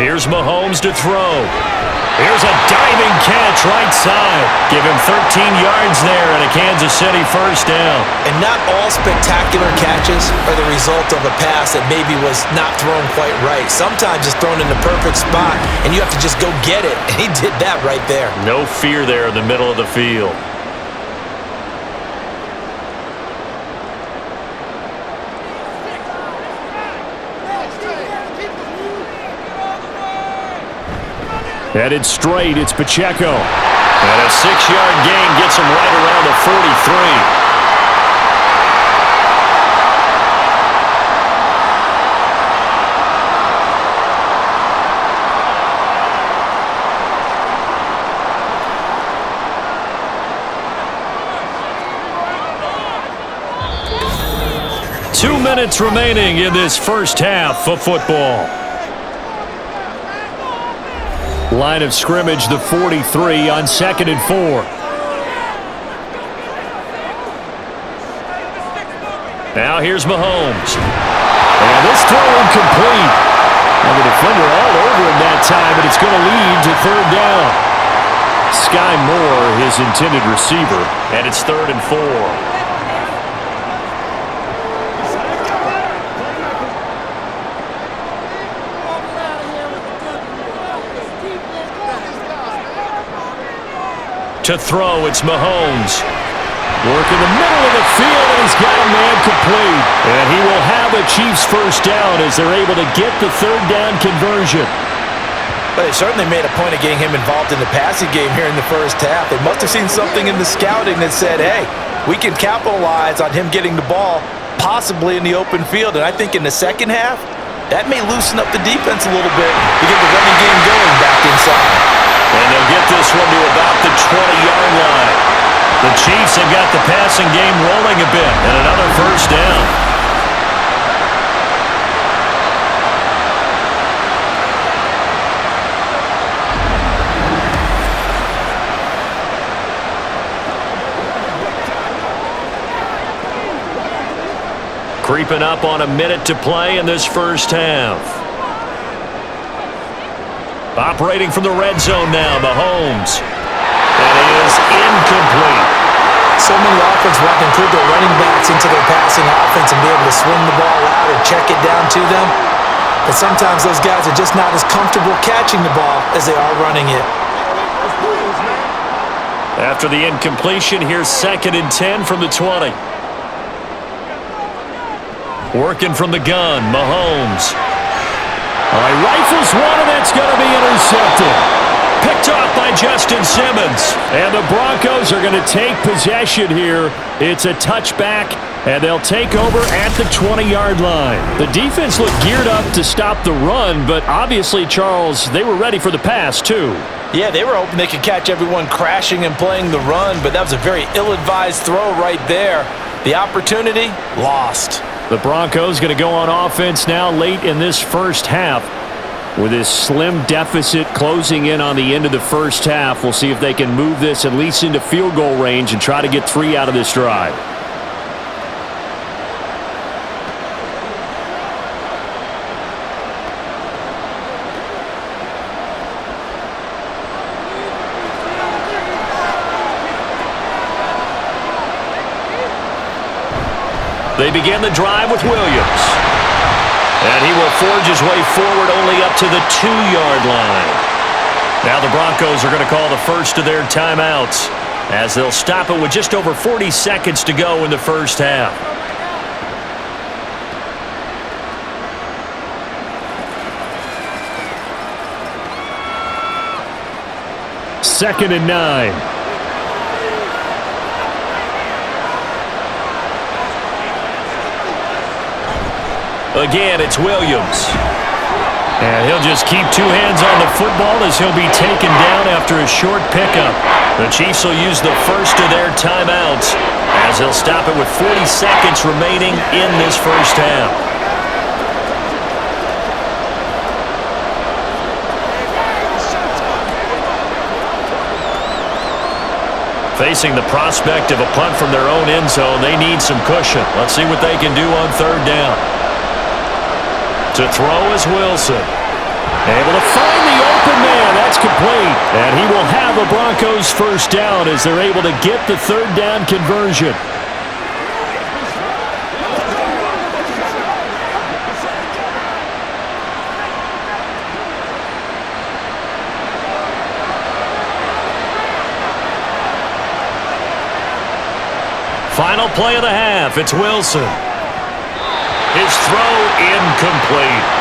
Here's Mahomes to throw. Here's a diving catch left, right side. Give him 13 yards there and a Kansas City first down. And not all spectacular catches are the result of a pass that maybe was not thrown quite right. Sometimes it's thrown in the perfect spot, and you have to just go get it. And he did that right there. No fear there in the middle of the field. Headed straight, it's Pacheco. And a 6-yard gain gets him right around the 43. Two minutes remaining in this first half of football. Line of scrimmage, the 43 on 2nd and 4. Now here's Mahomes. And this throw incomplete. And the defender all over him that time, but it's going to lead to 3rd down. Sky Moore, his intended receiver, and it's 3rd and 4. To throw, it's Mahomes. Work in the middle of the field, and he's got a man complete. And he will have a Chiefs first down as they're able to get the 3rd down conversion. But they certainly made a point of getting him involved in the passing game here in the first half. They must have seen something in the scouting that said, hey, we can capitalize on him getting the ball, possibly in the open field. And I think in the second half, that may loosen up the defense a little bit to get the running game going back inside. And they'll get this one to about the 20-yard line. The Chiefs have got the passing game rolling a bit, and another first down. Creeping up on a minute to play in this first half. Operating from the red zone now, Mahomes. That is incomplete. So many offenses want to include their running backs into their passing offense and be able to swing the ball out or check it down to them. But sometimes those guys are just not as comfortable catching the ball as they are running it. After the incompletion, here's 2nd and 10 from the 20. Working from the gun, Mahomes. Rifles one, and that's going to be intercepted. Picked off by Justin Simmons. And the Broncos are going to take possession here. It's a touchback, and they'll take over at the 20-yard line. The defense looked geared up to stop the run, but obviously, Charles, they were ready for the pass, too. Yeah, they were hoping they could catch everyone crashing and playing the run, but that was a very ill-advised throw right there. The opportunity, lost. The Broncos going to go on offense now late in this first half with this slim deficit closing in on the end of the first half. We'll see if they can move this at least into field goal range and try to get 3 out of this drive. They begin the drive with Williams. And he will forge his way forward only up to the 2-yard line. Now the Broncos are going to call the first of their timeouts as they'll stop it with just over 40 seconds to go in the first half. Second and 9. Again, it's Williams. And he'll just keep 2 hands on the football as he'll be taken down after a short pickup. The Chiefs will use the first of their timeouts as they'll stop it with 40 seconds remaining in this first half. Facing the prospect of a punt from their own end zone, they need some cushion. Let's see what they can do on 3rd down. To throw is Wilson. Able to find the open man. That's complete. And he will have a Broncos first down as they're able to get the third down conversion. Final play of the half. It's Wilson. His throw incomplete.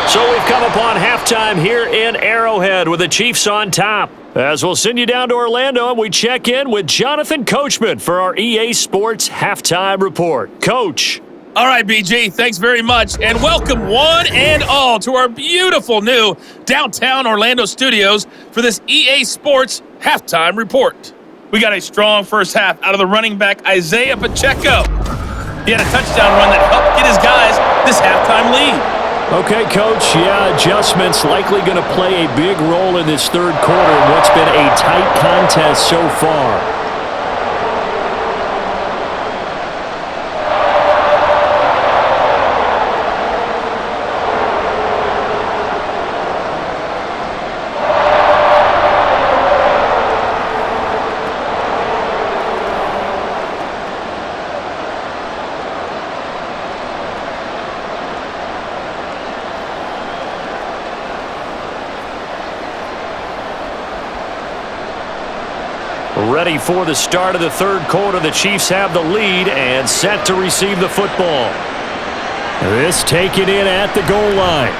So we've come upon halftime here in Arrowhead with the Chiefs on top. As we'll send you down to Orlando and we check in with Jonathan Coachman for our EA Sports Halftime Report. Coach. All right, BG, thanks very much. And welcome one and all to our beautiful new downtown Orlando studios for this EA Sports Halftime Report. We got a strong first half out of the running back, Isaiah Pacheco. He had a touchdown run that helped get his guys this halftime lead. Okay, Coach, yeah, adjustments likely going to play a big role in this third quarter in what's been a tight contest so far. Ready for the start of the third quarter. The Chiefs have the lead and set to receive the football. This taken in at the goal line.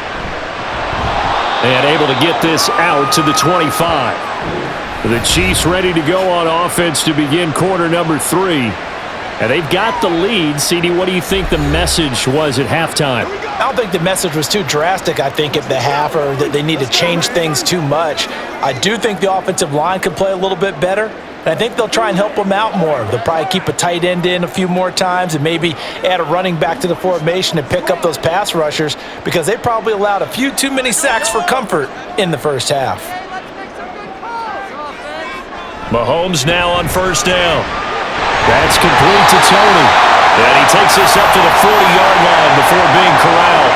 And able to get this out to the 25. The Chiefs ready to go on offense to begin quarter number 3. And they've got the lead. CD, what do you think the message was at halftime? I don't think the message was too drastic, I think, at the half, or that they need to change things too much. I do think the offensive line could play a little bit better. And I think they'll try and help them out more. They'll probably keep a tight end in a few more times and maybe add a running back to the formation and pick up those pass rushers because they probably allowed a few too many sacks for comfort in the first half. Mahomes now on first down. That's complete to Tony. And he takes this up to the 40-yard line before being corralled.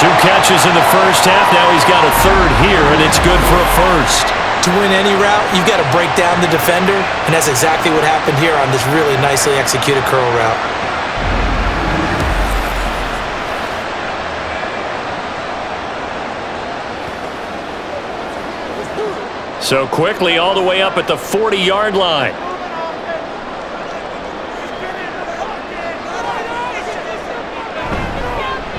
2 catches in the first half. Now he's got a third here, and it's good for a first. To win any route, you've got to break down the defender, and that's exactly what happened here on this really nicely executed curl route. So quickly all the way up at the 40-yard line.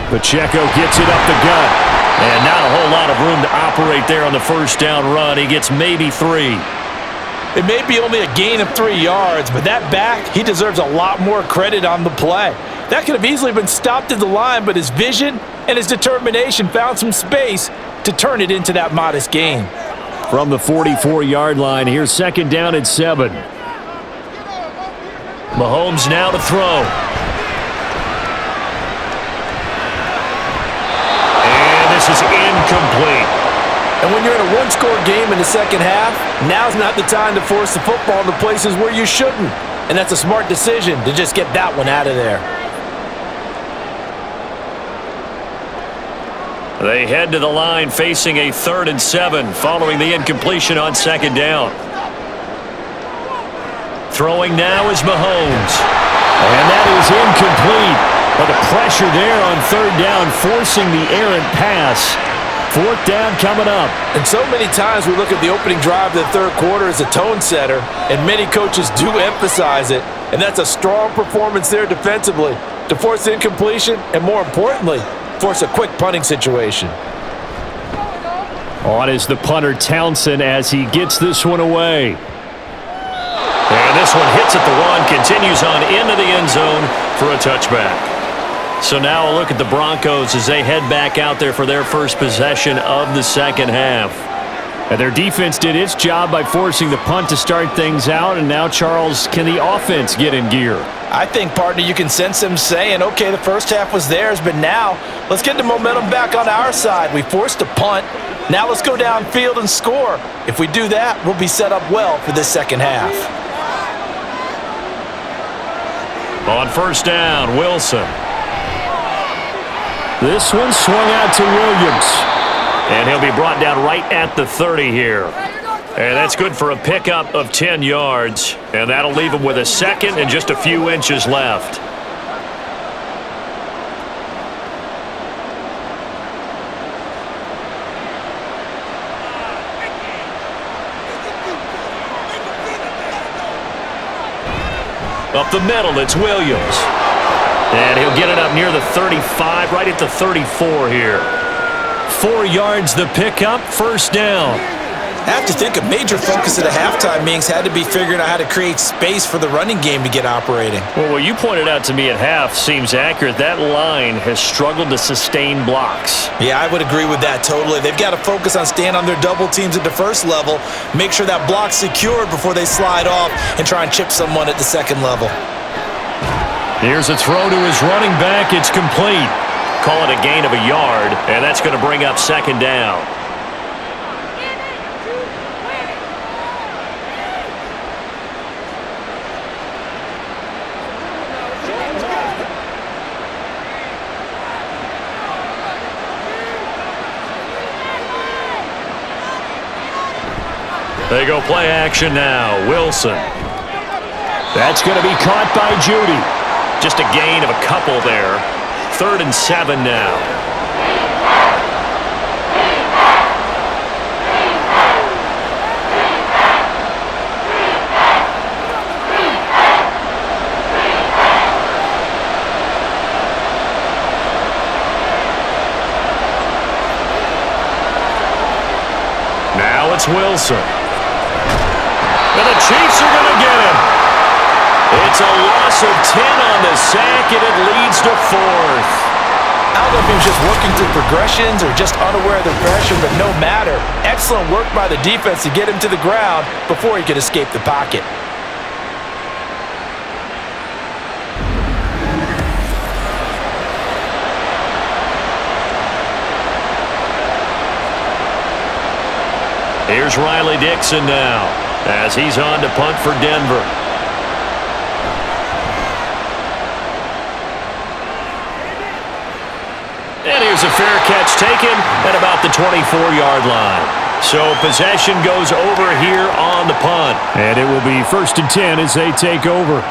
Pacheco gets it up the gut. And not a whole lot of room to operate there on the first down run. He gets maybe 3. It may be only a gain of 3 yards, but that back, he deserves a lot more credit on the play. That could have easily been stopped at the line, but his vision and his determination found some space to turn it into that modest gain. From the 44-yard line, here's second down and 7. Mahomes now to throw. This is incomplete. And when you're in a one-score game in the second half, now's not the time to force the football into places where you shouldn't. And that's a smart decision to just get that one out of there. They head to the line facing a 3rd and 7 following the incompletion on second down. Throwing now is Mahomes. And that is incomplete. But the pressure there on third down, forcing the errant pass. 4th down coming up. And so many times we look at the opening drive of the third quarter as a tone setter, and many coaches do emphasize it. And that's a strong performance there defensively to force incompletion and, more importantly, force a quick punting situation. On is the punter Townsend as he gets this one away. And this one hits at the 1, continues on into the end zone for a touchback. So now a look at the Broncos as they head back out there for their first possession of the second half. And their defense did its job by forcing the punt to start things out. And now, Charles, can the offense get in gear? I think, partner, you can sense them saying, okay, the first half was theirs, but now let's get the momentum back on our side. We forced a punt. Now let's go downfield and score. If we do that, we'll be set up well for this second half. On first down, Wilson. This one swung out to Williams. And he'll be brought down right at the 30 here. And that's good for a pickup of 10 yards. And that'll leave him with a second and just a few inches left. Up the middle, it's Williams. And he'll get it up near the 35, right at the 34 here. 4 yards the pickup, first down. I have to think a major focus of the halftime meetings had to be figuring out how to create space for the running game to get operating. Well, what you pointed out to me at half seems accurate. That line has struggled to sustain blocks. Yeah, I would agree with that totally. They've got to focus on staying on their double teams at the first level, make sure that block's secured before they slide off and try and chip someone at the second level. Here's a throw to his running back. It's complete. Call it a gain of a yard, and that's going to bring up second down. They go play action now. Wilson. That's going to be caught by Judy. Just a gain of a couple there. 3rd and 7 now. Now it's Wilson. And the Chiefs are going to get him. It's a loss of 10 on the sack, and it leads to 4th. I don't know if he was just working through progressions or just unaware of the pressure, but no matter. Excellent work by the defense to get him to the ground before he could escape the pocket. Here's Riley Dixon now as he's on to punt for Denver. And here's a fair catch taken at about the 24-yard line. So possession goes over here on the punt. And it will be 1st and 10 as they take over.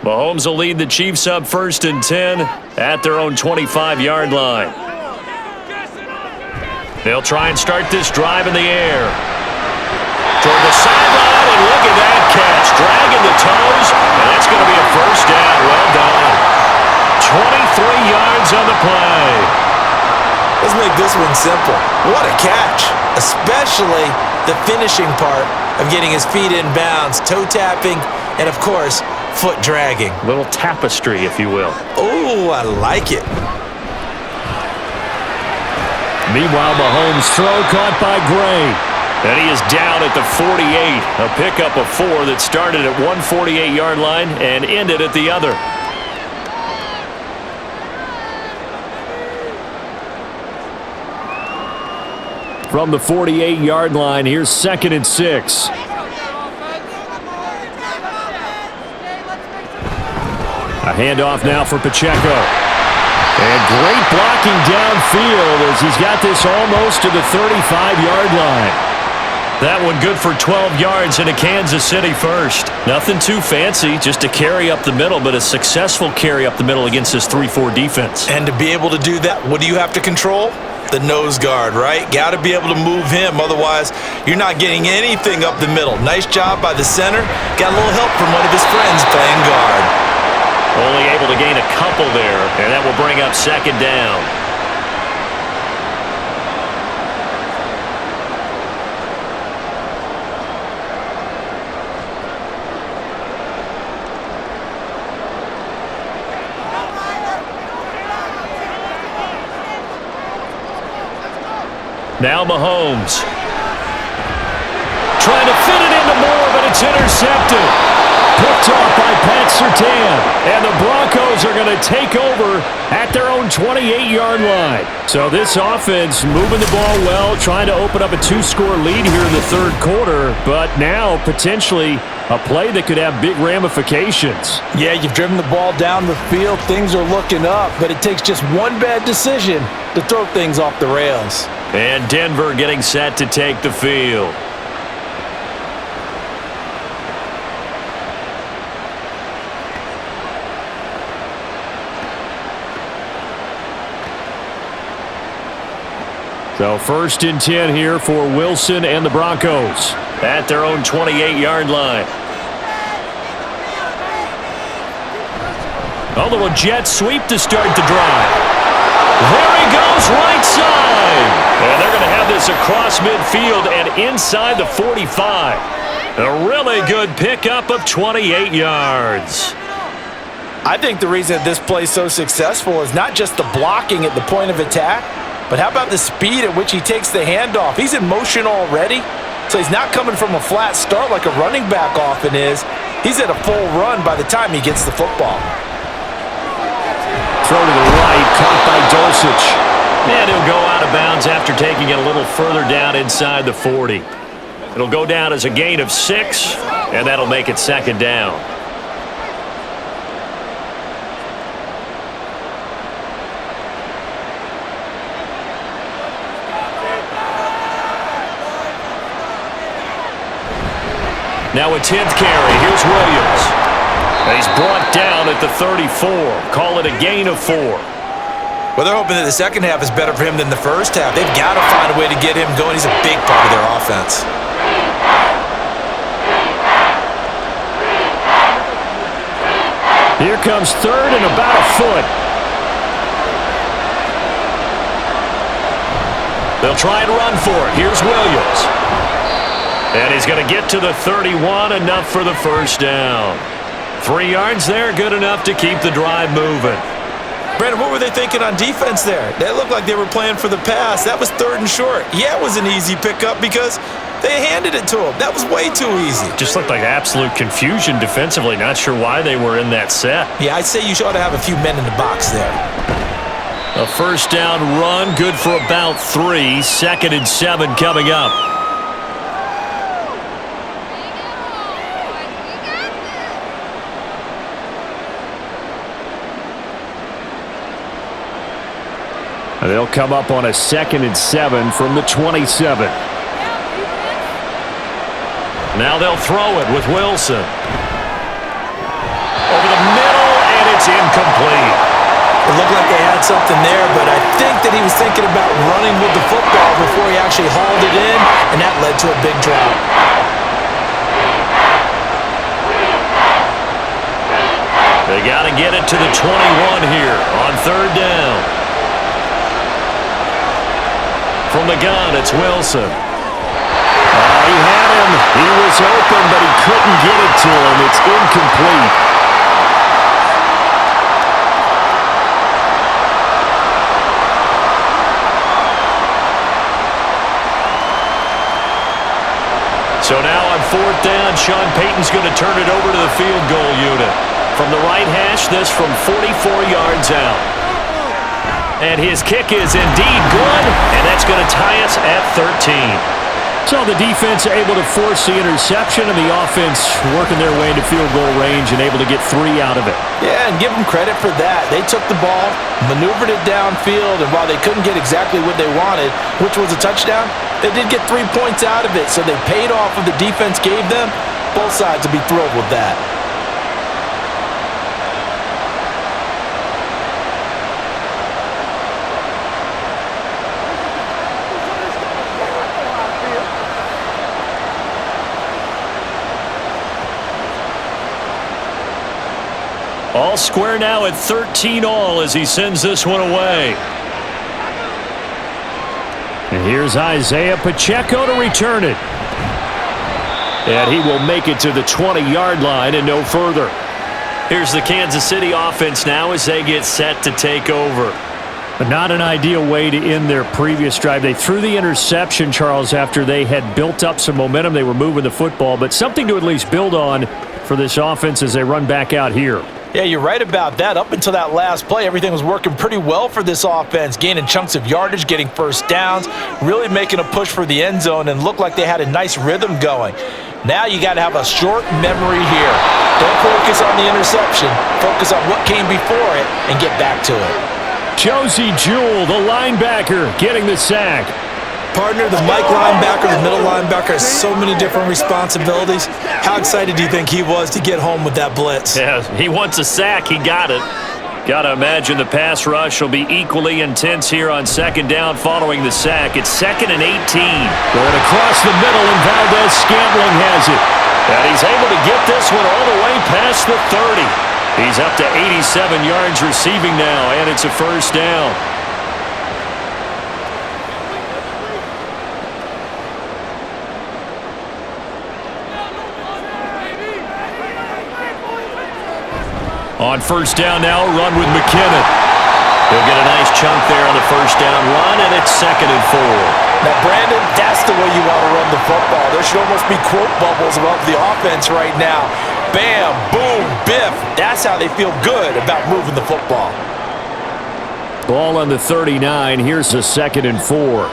Mahomes will lead the Chiefs up 1st and 10 at their own 25-yard line. They'll try and start this drive in the air. Toward the sideline, and look at that catch. Dragging the toes, and that's going to be a first down. Well done. 23 yards on the play. Let's make this one simple. What a catch, especially the finishing part of getting his feet in bounds, toe tapping, and of course, foot dragging. Little tapestry, if you will. Oh, I like it. Meanwhile, Mahomes' throw caught by Gray. And he is down at the 48. A pickup of 4 that started at one 48-yard line and ended at the other. From the 48-yard line, here's 2nd and 6. A handoff now for Pacheco. And great blocking downfield as he's got this almost to the 35-yard line. That one good for 12 yards and a Kansas City first. Nothing too fancy, just a carry up the middle, but a successful carry up the middle against this 3-4 defense. And to be able to do that, what do you have to control? The nose guard, right? Got to be able to move him, otherwise you're not getting anything up the middle. Nice job by the center. Got a little help from one of his friends playing guard. Only able to gain a couple there, and that will bring up second down. Now Mahomes. Trying to fit it into Moore, but it's intercepted. Picked off by Pat Surtain. And the Broncos are going to take over at at their own 28-yard line. So this offense moving the ball well, trying to open up a 2-score lead here in the third quarter, but now potentially a play that could have big ramifications. Yeah, you've driven the ball down the field. Things are looking up, but it takes just one bad decision to throw things off the rails. And Denver getting set to take the field. So 1st and 10 here for Wilson and the Broncos at their own 28-yard line. A little jet sweep to start the drive. There he goes, right side. And they're going to have this across midfield and inside the 45. A really good pickup of 28 yards. I think the reason this play is so successful is not just the blocking at the point of attack, but how about the speed at which he takes the handoff? He's in motion already, so he's not coming from a flat start like a running back often is. He's at a full run by the time he gets the football. Throw to the right, caught by Dulcich. And he'll go out of bounds after taking it a little further down inside the 40. It'll go down as a gain of 6, and that'll make it 2nd down. Now a 10th carry. Here's Williams. And he's brought down at the 34. Call it a gain of 4. Well, they're hoping that the second half is better for him than the first half. They've got to find a way to get him going. He's a big part of their offense. Here comes 3rd and about a foot. They'll try and run for it. Here's Williams. And he's going to get to the 31, enough for the 1st down. 3 yards there, good enough to keep the drive moving. Brandon, what were they thinking on defense there? They looked like they were playing for the pass. That was 3rd and short. Yeah, it was an easy pickup because they handed it to him. That was way too easy. Just looked like absolute confusion defensively. Not sure why they were in that set. Yeah, I'd say you ought to have a few men in the box there. A 1st down run, good for about 3. 2nd and 7 coming up. They'll come up on a 2nd and 7 from the 27. Now they'll throw it with Wilson. Over the middle, and it's incomplete. It looked like they had something there, but I think that he was thinking about running with the football before he actually hauled it in, and that led to a big drop. They got to get it to the 21 here on 3rd down. From the gun, it's Wilson. He had him. He was open, but he couldn't get it to him. It's incomplete. So now on 4th down, Sean Payton's going to turn it over to the field goal unit. From the right hash, this from 44 yards out. And his kick is indeed good, and that's going to tie us at 13. So the defense able to force the interception, and the offense working their way into field goal range and able to get 3 out of it. Yeah, and give them credit for that. They took the ball, maneuvered it downfield, and while they couldn't get exactly what they wanted, which was a touchdown, they did get 3 points out of it, so they paid off what the defense gave them. Both sides will be thrilled with that. All square now at 13 all as he sends this one away. And here's Isaiah Pacheco to return it. And he will make it to the 20-yard line and no further. Here's the Kansas City offense now as they get set to take over. But not an ideal way to end their previous drive. They threw the interception, Charles, after they had built up some momentum. They were moving the football, but something to at least build on for this offense as they run back out here. Yeah, you're right about that. Up until that last play, everything was working pretty well for this offense, gaining chunks of yardage, getting first downs, really making a push for the end zone, and looked like they had a nice rhythm going. Now you got to have a short memory here. Don't focus on the interception. Focus on what came before it and get back to it. Josie Jewell, the linebacker, getting the sack. Partner, the Mike linebacker, the middle linebacker has so many different responsibilities. How excited do you think he was to get home with that blitz? Yeah, he wants a sack. He got it. Got to imagine the pass rush will be equally intense here on second down following the sack. It's 2nd and 18. Going across the middle, and Valdez-Scantling has it. And he's able to get this one all the way past the 30. He's up to 87 yards receiving now, and it's a first down. On first down now, run with McKinnon. He'll get a nice chunk there on the first down run, and it's 2nd and 4. Now, Brandon, that's the way you want to run the football. There should almost be quote bubbles above the offense right now. Bam, boom, biff. That's how they feel good about moving the football. Ball on the 39. Here's a 2nd and 4.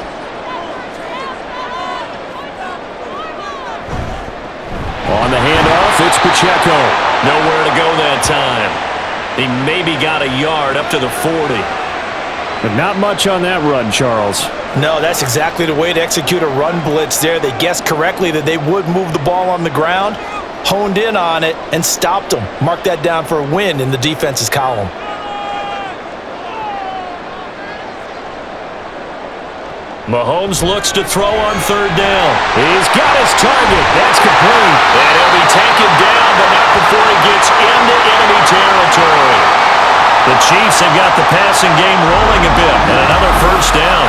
On the handoff, it's Pacheco. Nowhere to go that time. He maybe got a yard up to the 40. But not much on that run, Charles. No, that's exactly the way to execute a run blitz there. They guessed correctly that they would move the ball on the ground, honed in on it, and stopped them. Mark that down for a win in the defense's column. Mahomes looks to throw on third down. He's got his target. That's complete. And he'll be taken down, but not before he gets into enemy territory. The Chiefs have got the passing game rolling a bit, and another first down.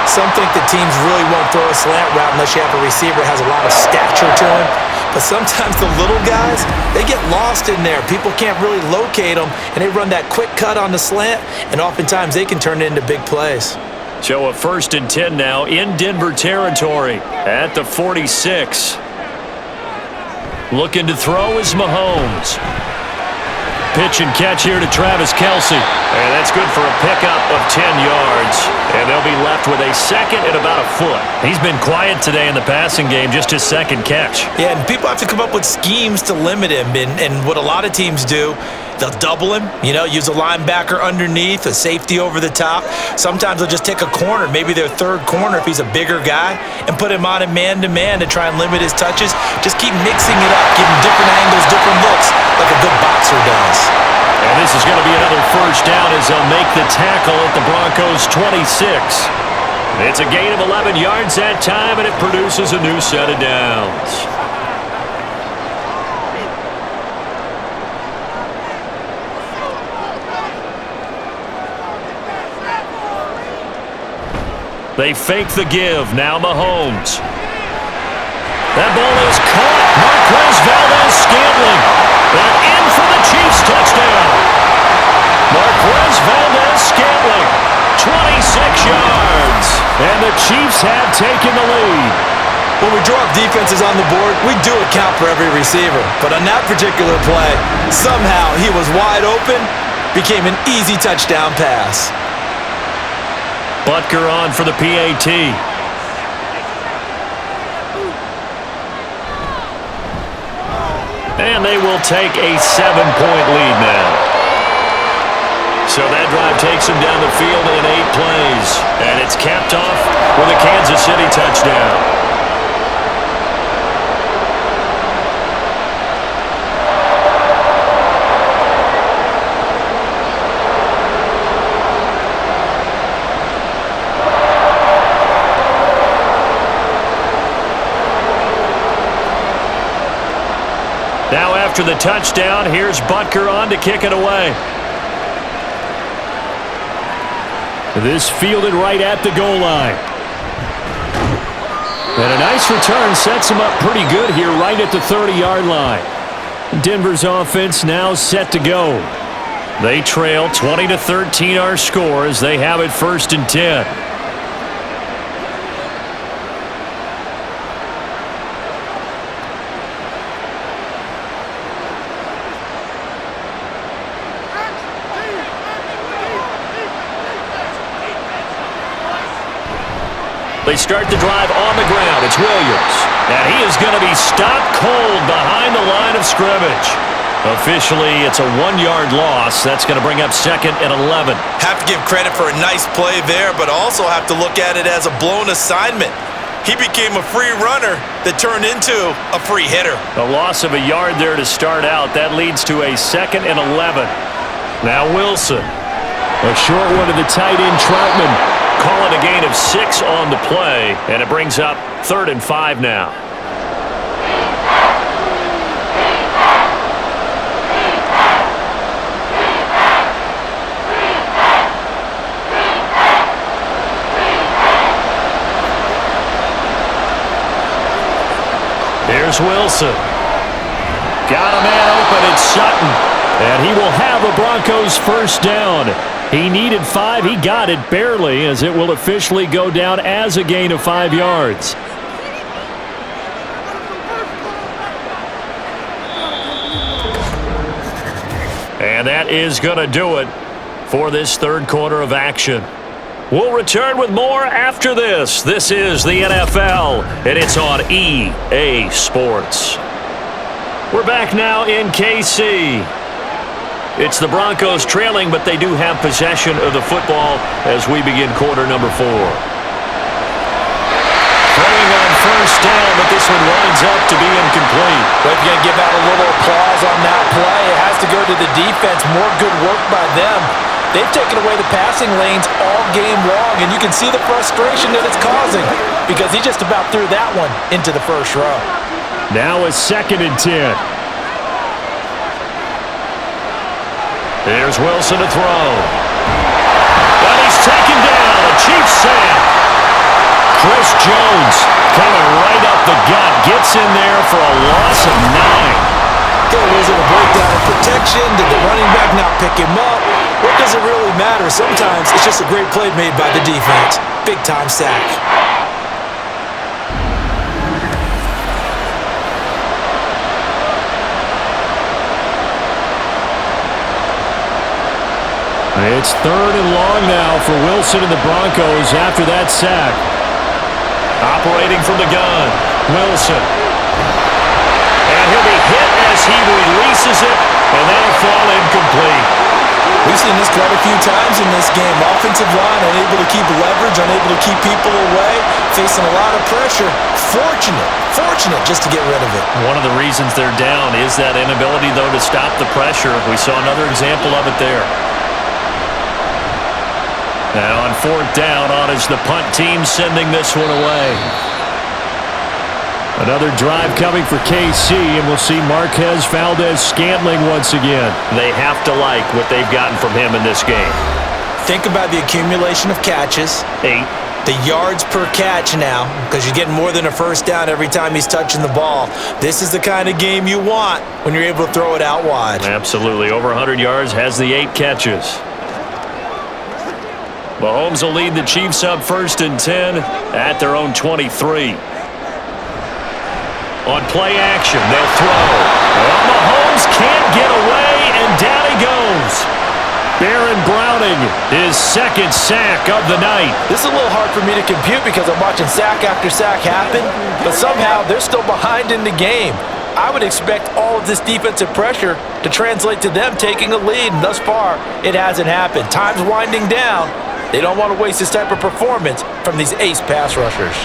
Some think that teams really won't throw a slant route unless you have a receiver that has a lot of stature to him. But sometimes the little guys, they get lost in there. People can't really locate them, and they run that quick cut on the slant, and oftentimes they can turn it into big plays. So a 1st and 10 now in Denver territory at the 46. Looking to throw is Mahomes. Pitch and catch here to Travis Kelce. And that's good for a pickup of 10 yards. And they'll be left with a 2nd and about a foot. He's been quiet today in the passing game, just his 2nd catch. Yeah, and people have to come up with schemes to limit him. And what a lot of teams do, they'll double him, use a linebacker underneath, a safety over the top. Sometimes they'll just take a corner, maybe their third corner if he's a bigger guy, and put him on a man-to-man to try and limit his touches. Just keep mixing it up, give him different angles, different looks, like a good boxer does. And this is going to be another first down as they'll make the tackle at the Broncos' 26. It's a gain of 11 yards that time, and it produces a new set of downs. They fake the give. Now Mahomes. That ball is caught. Marquez Valdez-Scantling. And in for the Chiefs touchdown. Marquez Valdez-Scantling. 26 yards. And the Chiefs have taken the lead. When we draw up defenses on the board, we do account for every receiver. But on that particular play, somehow he was wide open, became an easy touchdown pass. Butker on for the PAT. And they will take a 7-point lead now. So that drive takes them down the field in 8 plays. And it's capped off with a Kansas City touchdown. Now after the touchdown, here's Butker on to kick it away. This fielded right at the goal line. And a nice return sets him up pretty good here right at the 30-yard line. Denver's offense now set to go. They trail 20-13 our score as they have it 1st and 10. They start the drive on the ground. It's Williams. And he is going to be stopped cold behind the line of scrimmage. Officially, it's a 1-yard loss. That's going to bring up 2nd and 11. Have to give credit for a nice play there, but also have to look at it as a blown assignment. He became a free runner that turned into a free hitter. A loss of a yard there to start out. That leads to a 2nd and 11. Now Wilson. A short one to the tight end, Troutman. Calling a gain of 6 on the play, and it brings up 3rd and 5 now. Here's Wilson. Got a man open. It's Sutton. And he will have a Broncos first down. He needed 5. He got it barely, as it will officially go down as a gain of 5 yards. And that is going to do it for this third quarter of action. We'll return with more after this. This is the NFL, and it's on EA Sports. We're back now in KC. It's the Broncos trailing, but they do have possession of the football as we begin quarter number 4. Throwing on first down, but this one winds up to be incomplete. But if you're going to give out a little applause on that play, it has to go to the defense. More good work by them. They've taken away the passing lanes all game long, and you can see the frustration that it's causing because he just about threw that one into the first row. Now a 2nd and 10. There's Wilson to throw. But he's taken down. A Chiefs sack. Chris Jones coming right up the gut. Gets in there for a loss of 9. Was it a breakdown in protection? Did the running back not pick him up? What does it really matter? Sometimes it's just a great play made by the defense. Big-time sack. It's 3rd and long now for Wilson and the Broncos after that sack. Operating from the gun, Wilson. And he'll be hit as he releases it, and that'll fall incomplete. We've seen this quite a few times in this game. Offensive line unable to keep leverage, unable to keep people away, facing a lot of pressure. Fortunate just to get rid of it. One of the reasons they're down is that inability, though, to stop the pressure. We saw another example of it there. Now on 4th down, on is the punt team sending this one away. Another drive coming for KC, and we'll see Marquez Valdez-Scantling once again. They have to like what they've gotten from him in this game. Think about the accumulation of catches. 8. The yards per catch now, because you're getting more than a first down every time he's touching the ball. This is the kind of game you want when you're able to throw it out wide. Absolutely. Over 100 yards, has the 8 catches. Mahomes will lead the Chiefs up 1st and 10 at their own 23. On play action, they'll throw. Well, Mahomes can't get away, and down he goes. Baron Browning, his 2nd sack of the night. This is a little hard for me to compute because I'm watching sack after sack happen, but somehow they're still behind in the game. I would expect all of this defensive pressure to translate to them taking a lead, and thus far, it hasn't happened. Time's winding down. They don't want to waste this type of performance from these ace pass rushers.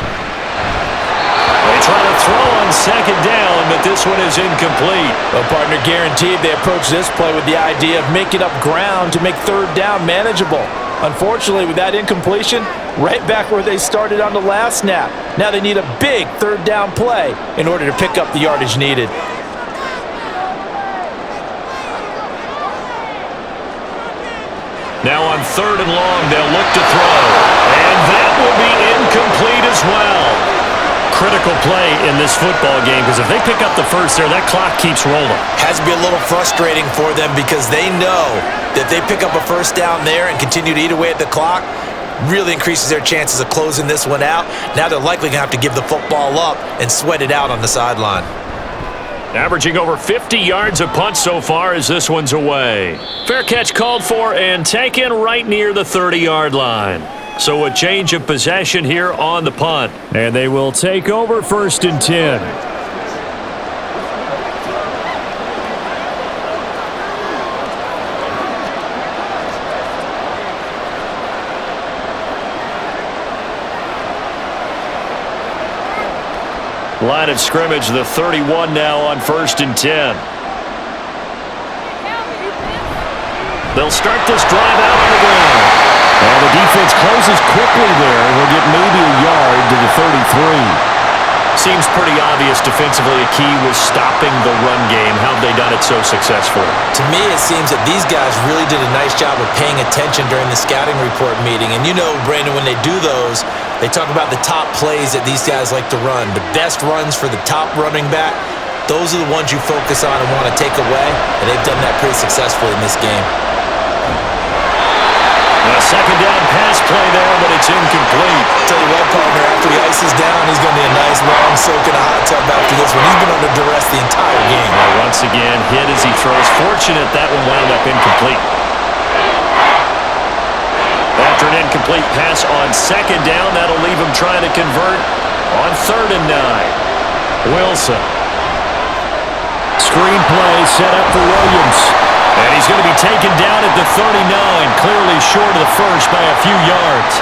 They try to throw on 2nd down, but this one is incomplete. Well, partner, guaranteed they approach this play with the idea of making up ground to make 3rd down manageable. Unfortunately, with that incompletion, right back where they started on the last snap. Now they need a big 3rd down play in order to pick up the yardage needed. Now on 3rd and long, they'll look to throw. And that will be incomplete as well. Critical play in this football game, because if they pick up the first there, that clock keeps rolling. Has to be a little frustrating for them because they know that they pick up a first down there and continue to eat away at the clock, really increases their chances of closing this one out. Now they're likely going to have to give the football up and sweat it out on the sideline. Averaging over 50 yards a punt so far as this one's away. Fair catch called for and taken right near the 30-yard line. So a change of possession here on the punt. And they will take over 1st and 10. Line of scrimmage, the 31 now on 1st and 10. They'll start this drive out on the ground. And the defense closes quickly there. We'll get maybe a yard to the 33. Seems pretty obvious defensively a key was stopping the run game. How have they done it so successfully? To me, it seems that these guys really did a nice job of paying attention during the scouting report meeting. And you know, Brandon, when they do those, they talk about the top plays that these guys like to run. The best runs for the top running back, those are the ones you focus on and want to take away. And they've done that pretty successfully in this game. A second down pass play there, but it's incomplete. Tell you what, partner, after he ices down, he's going to be a nice long soak in a hot tub after this one. He's been under duress the entire game. Once again, hit as he throws. Fortunate that one wound up incomplete. After an incomplete pass on second down, that'll leave him trying to convert on 3rd and 9. Wilson. Screen play set up for Williams. And he's going to be taken down at the 39, clearly short of the first by a few yards.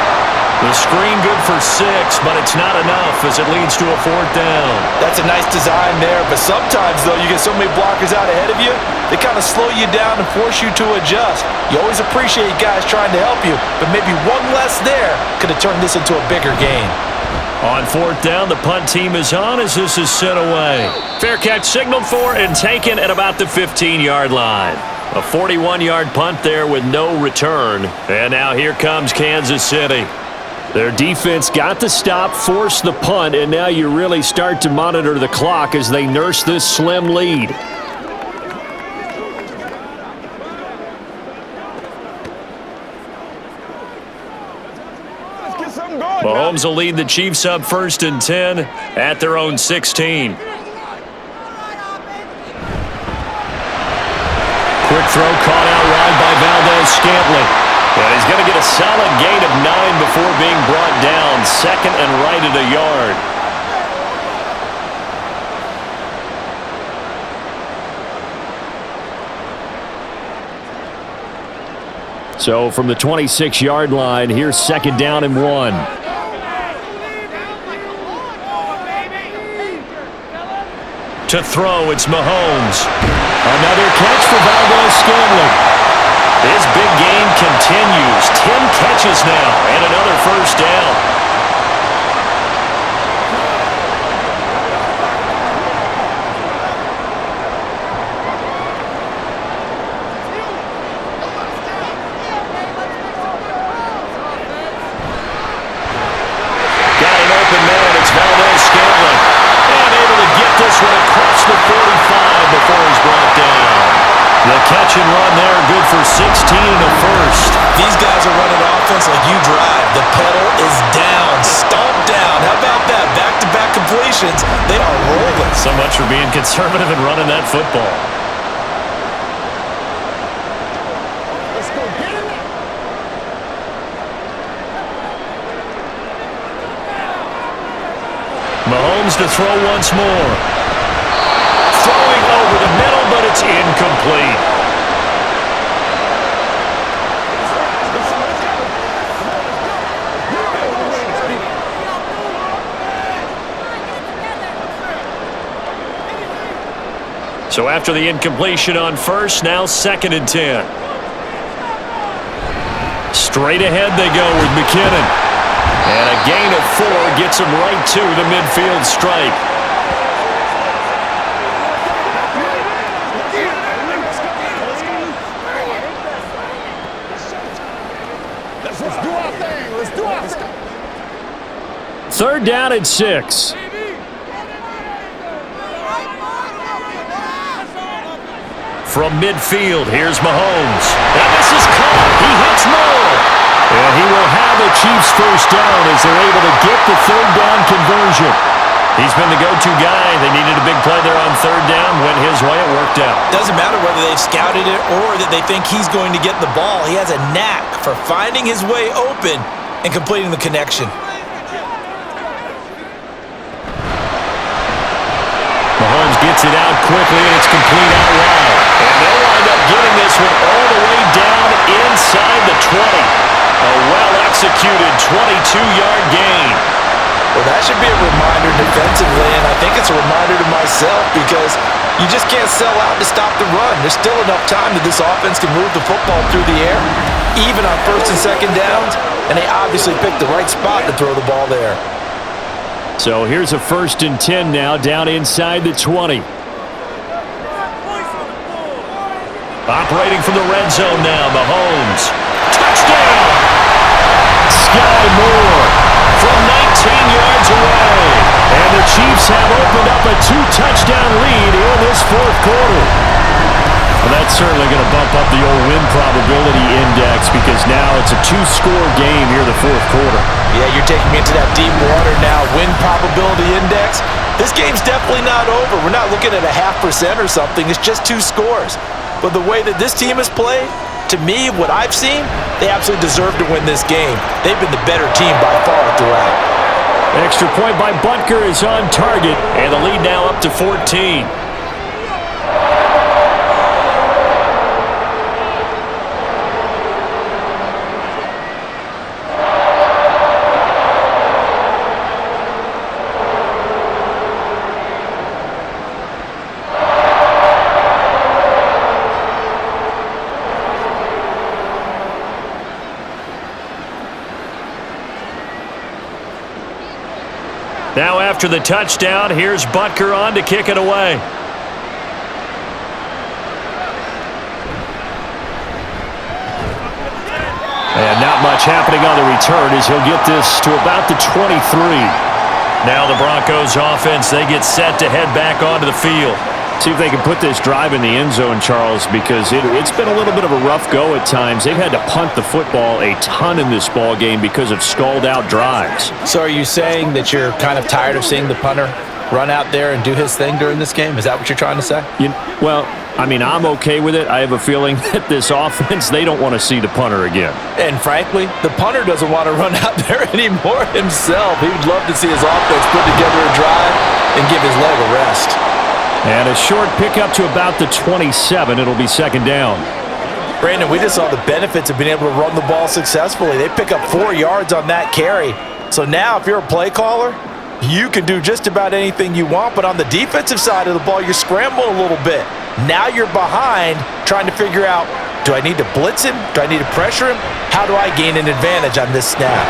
The screen good for 6, but it's not enough as it leads to a 4th down. That's a nice design there, but sometimes, though, you get so many blockers out ahead of you, they kind of slow you down and force you to adjust. You always appreciate guys trying to help you, but maybe one less there could have turned this into a bigger gain. On 4th down, the punt team is on as this is sent away. Fair catch signaled for and taken at about the 15-yard line. A 41-yard punt there with no return. And now here comes Kansas City. Their defense got the stop, forced the punt, and now you really start to monitor the clock as they nurse this slim lead. Mahomes will lead the Chiefs up 1st and 10 at their own 16. Quick throw caught out wide by Valdez-Scantling. And he's going to get a solid gain of 9 before being brought down. 2nd and right at a yard. So from the 26-yard line, here's 2nd down and 1. To throw, it's Mahomes. Another catch for Valdez-Scantling. His big game continues. 10 catches now and another 1st down. Got an open man. It's Valdez-Scantling. And able to get this one across the 45 before he's brought down. The catch and run there, good for 16 and a 1st. These guys are running offense like you drive. The pedal is down, stomp down. How about that? Back-to-back completions. They are rolling. So much for being conservative and running that football. Let's go get it. Mahomes to throw once more. Throwing over the middle, but it's incomplete. So after the incompletion on 1st, now 2nd and 10. Straight ahead they go with McKinnon. And a gain of 4 gets him right to the midfield stripe. Let's do our thing. Let's do our thing. 3rd down and 6. From midfield, here's Mahomes. And this is caught. He hits Moore. And he will have a Chiefs 1st down as they're able to get the 3rd down conversion. He's been the go-to guy. They needed a big play there on 3rd down. Went his way. It worked out. Doesn't matter whether they've scouted it or that they think he's going to get the ball. He has a knack for finding his way open and completing the connection. Mahomes gets it out quickly, and it's complete out wide. And they'll wind up getting this one all the way down inside the 20. A well-executed 22-yard gain. Well, that should be a reminder defensively, and I think it's a reminder to myself because you just can't sell out to stop the run. There's still enough time that this offense can move the football through the air, even on first and second downs, and they obviously picked the right spot to throw the ball there. So here's a 1st and 10 now, down inside the 20. Operating from the red zone now, Mahomes. Touchdown! Sky Moore from 19 yards away. And the Chiefs have opened up a 2-touchdown lead in this 4th quarter. Well, that's certainly going to bump up the old win probability index because now it's a 2-score game here in the 4th quarter. Yeah, you're taking me into that deep water now. Win probability index. This game's definitely not over. We're not looking at a 0.5% or something. It's just 2 scores. But the way that this team has played, to me, what I've seen, they absolutely deserve to win this game. They've been the better team by far throughout. Extra point by Butker is on target, and the lead now up to 14. Now after the touchdown, here's Butker on to kick it away. And not much happening on the return as he'll get this to about the 23. Now the Broncos offense, they get set to head back onto the field. See if they can put this drive in the end zone, Charles, because it's been a little bit of a rough go at times. They've had to punt the football a ton in this ball game because of stalled-out drives. So are you saying that you're kind of tired of seeing the punter run out there and do his thing during this game? Is that what you're trying to say? Well, I mean, I'm okay with it. I have a feeling that this offense, they don't want to see the punter again. And frankly, the punter doesn't want to run out there anymore himself. He would love to see his offense put together a drive and give his leg a rest. And a short pickup to about the 27. It'll be 2nd down. Brandon, we just saw the benefits of being able to run the ball successfully. They pick up 4 yards on that carry. So now if you're a play caller, you can do just about anything you want. But on the defensive side of the ball, you're scrambling a little bit. Now you're behind trying to figure out, do I need to blitz him? Do I need to pressure him? How do I gain an advantage on this snap?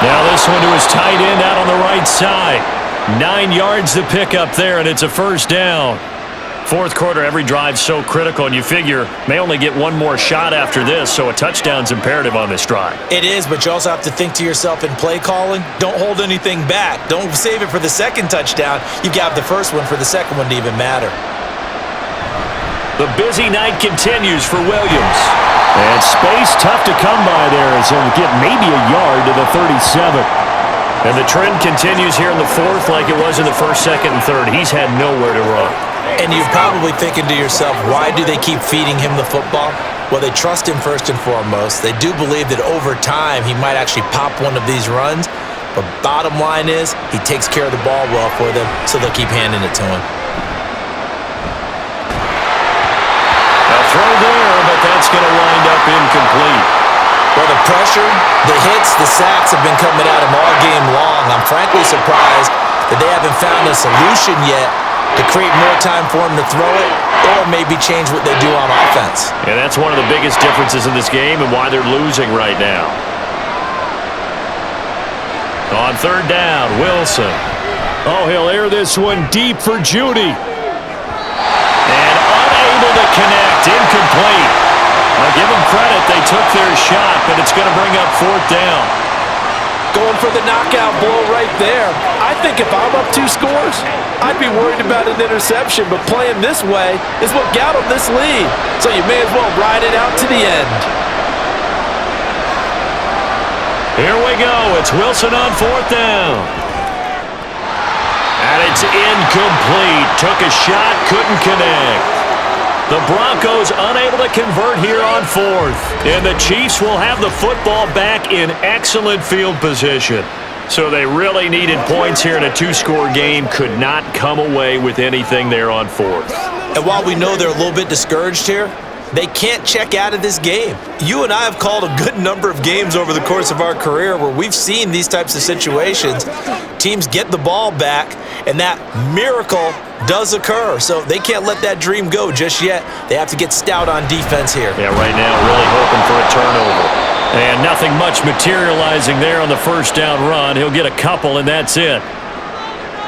Now this one to his tight end out on the right side. 9 yards to pick up there, and it's a 1st down. 4th quarter, every drive's so critical, and you figure may only get one more shot after this, so a touchdown's imperative on this drive. It is, but you also have to think to yourself in play calling, don't hold anything back. Don't save it for the 2nd touchdown. You got the first one for the 2nd one to even matter. The busy night continues for Williams. And space tough to come by there as he'll get maybe a yard to the 37. And the trend continues here in the 4th like it was in the 1st, 2nd, and 3rd. He's had nowhere to run. And you're probably thinking to yourself, why do they keep feeding him the football? Well, they trust him first and foremost. They do believe that over time he might actually pop one of these runs. But bottom line is he takes care of the ball well for them, so they'll keep handing it to him. A throw there, but that's going to wind up incomplete. Well, the pressure, the hits, the sacks have been coming at him all game long. I'm frankly surprised that they haven't found a solution yet to create more time for him to throw it or maybe change what they do on offense. And that's one of the biggest differences in this game and why they're losing right now. On 3rd down, Wilson. Oh, he'll air this one deep for Judy. And unable to connect, incomplete. I'll give them credit, they took their shot, but it's going to bring up 4th down. Going for the knockout blow right there. I think if I'm up 2 scores, I'd be worried about an interception, but playing this way is what got them this lead. So you may as well ride it out to the end. Here we go, it's Wilson on 4th down. And it's incomplete. Took a shot, couldn't connect. The Broncos unable to convert here on fourth. And the Chiefs will have the football back in excellent field position. So they really needed points here in a two-score game. Could not come away with anything there on fourth. And while we know they're a little bit discouraged here, they can't check out of this game. You and I have called a good number of games over the course of our career where we've seen these types of situations. Teams get the ball back, and that miracle does occur. So they can't let that dream go just yet. They have to get stout on defense here. Yeah, right now really hoping for a turnover. And nothing much materializing there on the first down run. He'll get a couple, and that's it.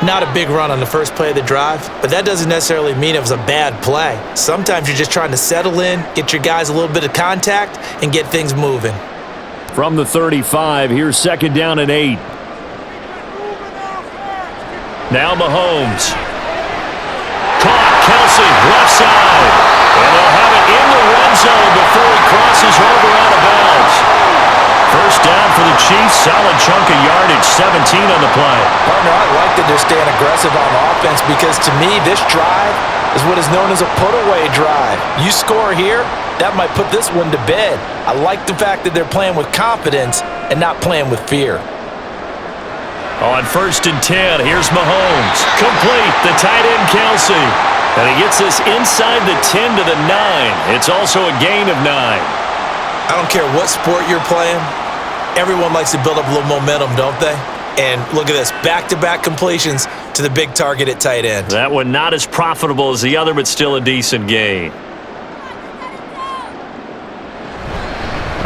Not a big run on the first play of the drive, but that doesn't necessarily mean it was a bad play. Sometimes you're just trying to settle in, get your guys a little bit of contact, and get things moving. From the 35, here's second down and 8. Now Mahomes. Caught, Kelsey, left side. And they'll have it in the red zone before he crosses over out of bounds. First down for the Chiefs, solid chunk of yardage, 17 on the play. Partner, I like that they're staying aggressive on offense because to me, this drive is what is known as a put-away drive. You score here, that might put this one to bed. I like the fact that they're playing with confidence and not playing with fear. On first and 10, here's Mahomes. Complete, the tight end Kelsey. And he gets this inside the 10 to the 9. It's also a gain of 9. I don't care what sport you're playing. Everyone likes to build up a little momentum, don't they? And look at this, back-to-back completions to the big target at tight end. That one not as profitable as the other, but still a decent gain.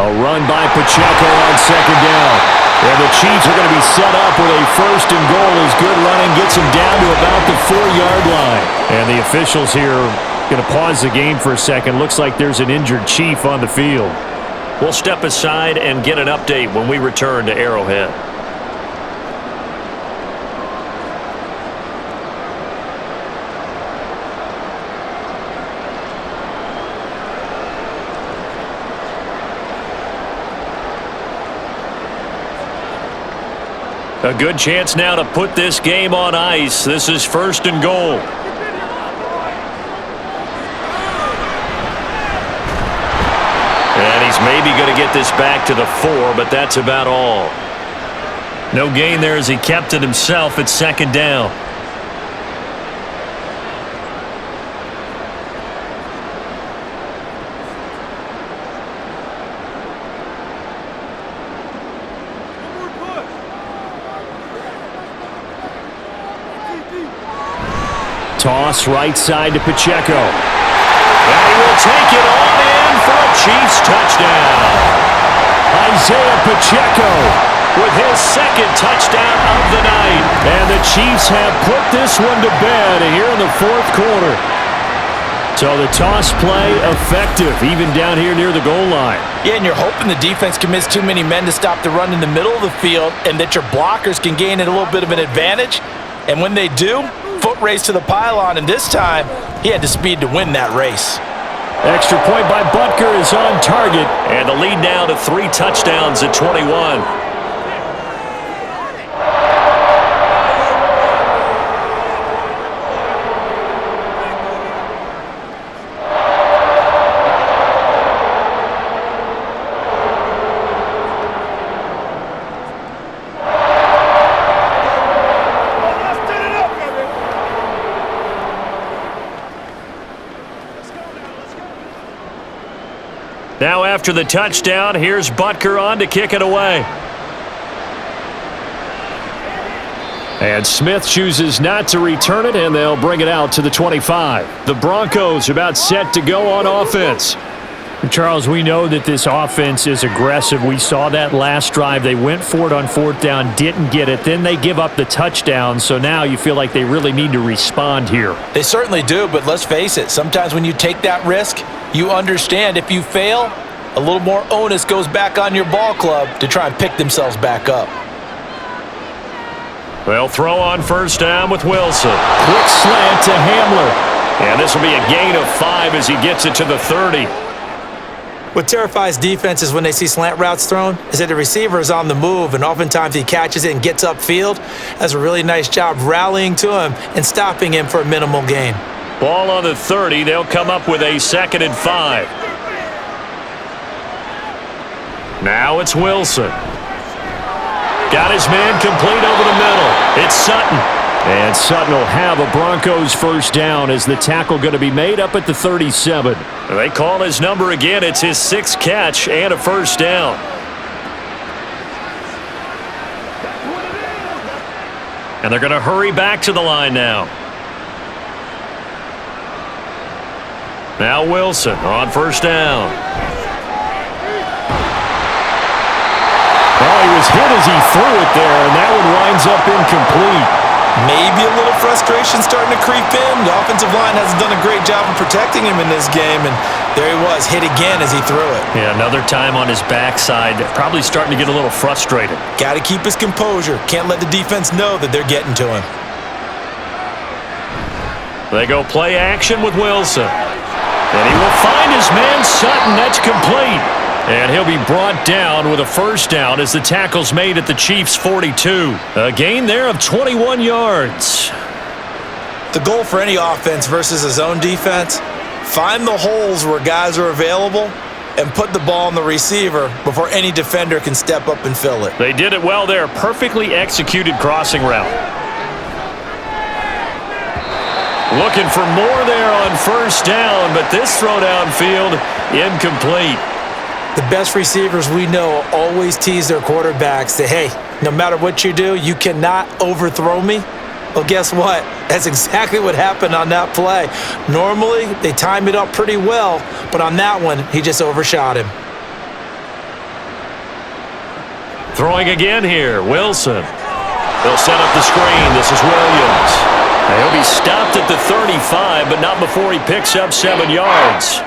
A run by Pacheco on second down. And the Chiefs are going to be set up with a first and goal as good running gets them down to about the 4-yard line. And the officials here are going to pause the game for a second. Looks like there's an injured Chief on the field. We'll step aside and get an update when we return to Arrowhead. A good chance now to put this game on ice. This is first and goal. And he's maybe going to get this back to the 4, but that's about all. No gain there as he kept it himself at second down. Toss right side to Pacheco. And he will take it on in for a Chiefs touchdown. Isaiah Pacheco with his second touchdown of the night. And the Chiefs have put this one to bed here in the fourth quarter. So the toss play effective, even down here near the goal line. Yeah, and you're hoping the defense commits too many men to stop the run in the middle of the field and that your blockers can gain a little bit of an advantage. And when they do, foot race to the pylon, and this time he had the speed to win that race. Extra point by Butker is on target, and the lead now to 3 touchdowns at 21. Now after the touchdown, here's Butker on to kick it away. And Smith chooses not to return it, and they'll bring it out to the 25. The Broncos about set to go on offense. Charles, we know that this offense is aggressive. We saw that last drive. They went for it on fourth down, didn't get it. Then they give up the touchdown, so now you feel like they really need to respond here. They certainly do, but let's face it. Sometimes when you take that risk, you understand if you fail, a little more onus goes back on your ball club to try and pick themselves back up. They'll throw on first down with Wilson. Quick slant to Hamler. And this will be a gain of 5 as he gets it to the 30. What terrifies defenses when they see slant routes thrown is that the receiver is on the move, and oftentimes he catches it and gets upfield. Does a really nice job rallying to him and stopping him for a minimal gain. Ball on the 30. They'll come up with a 2nd and 5. Now it's Wilson. Got his man complete over the middle. It's Sutton. And Sutton will have a Broncos first down as the tackle going to be made up at the 37. They call his number again. It's his 6th catch and a first down. And they're going to hurry back to the line now. Now Wilson on first down. Well, he was hit as he threw it there, and that one winds up incomplete. Maybe a little frustration starting to creep in. The offensive line hasn't done a great job of protecting him in this game, and there he was, hit again as he threw it. Yeah, another time on his backside, probably starting to get a little frustrated. Got to keep his composure. Can't let the defense know that they're getting to him. They go play action with Wilson. And he will find his man Sutton. That's complete. And he'll be brought down with a first down as the tackle's made at the Chiefs' 42. A gain there of 21 yards. The goal for any offense versus a zone defense, find the holes where guys are available and put the ball on the receiver before any defender can step up and fill it. They did it well there. Perfectly executed crossing route. Looking for more there on first down, but this throw downfield incomplete. The best receivers we know always tease their quarterbacks that, hey, no matter what you do, you cannot overthrow me. Well, guess what? That's exactly what happened on that play. Normally, they time it up pretty well, but on that one, he just overshot him. Throwing again here, Wilson. They'll set up the screen. This is Williams. He'll be stopped at the 35, but not before he picks up 7 yards.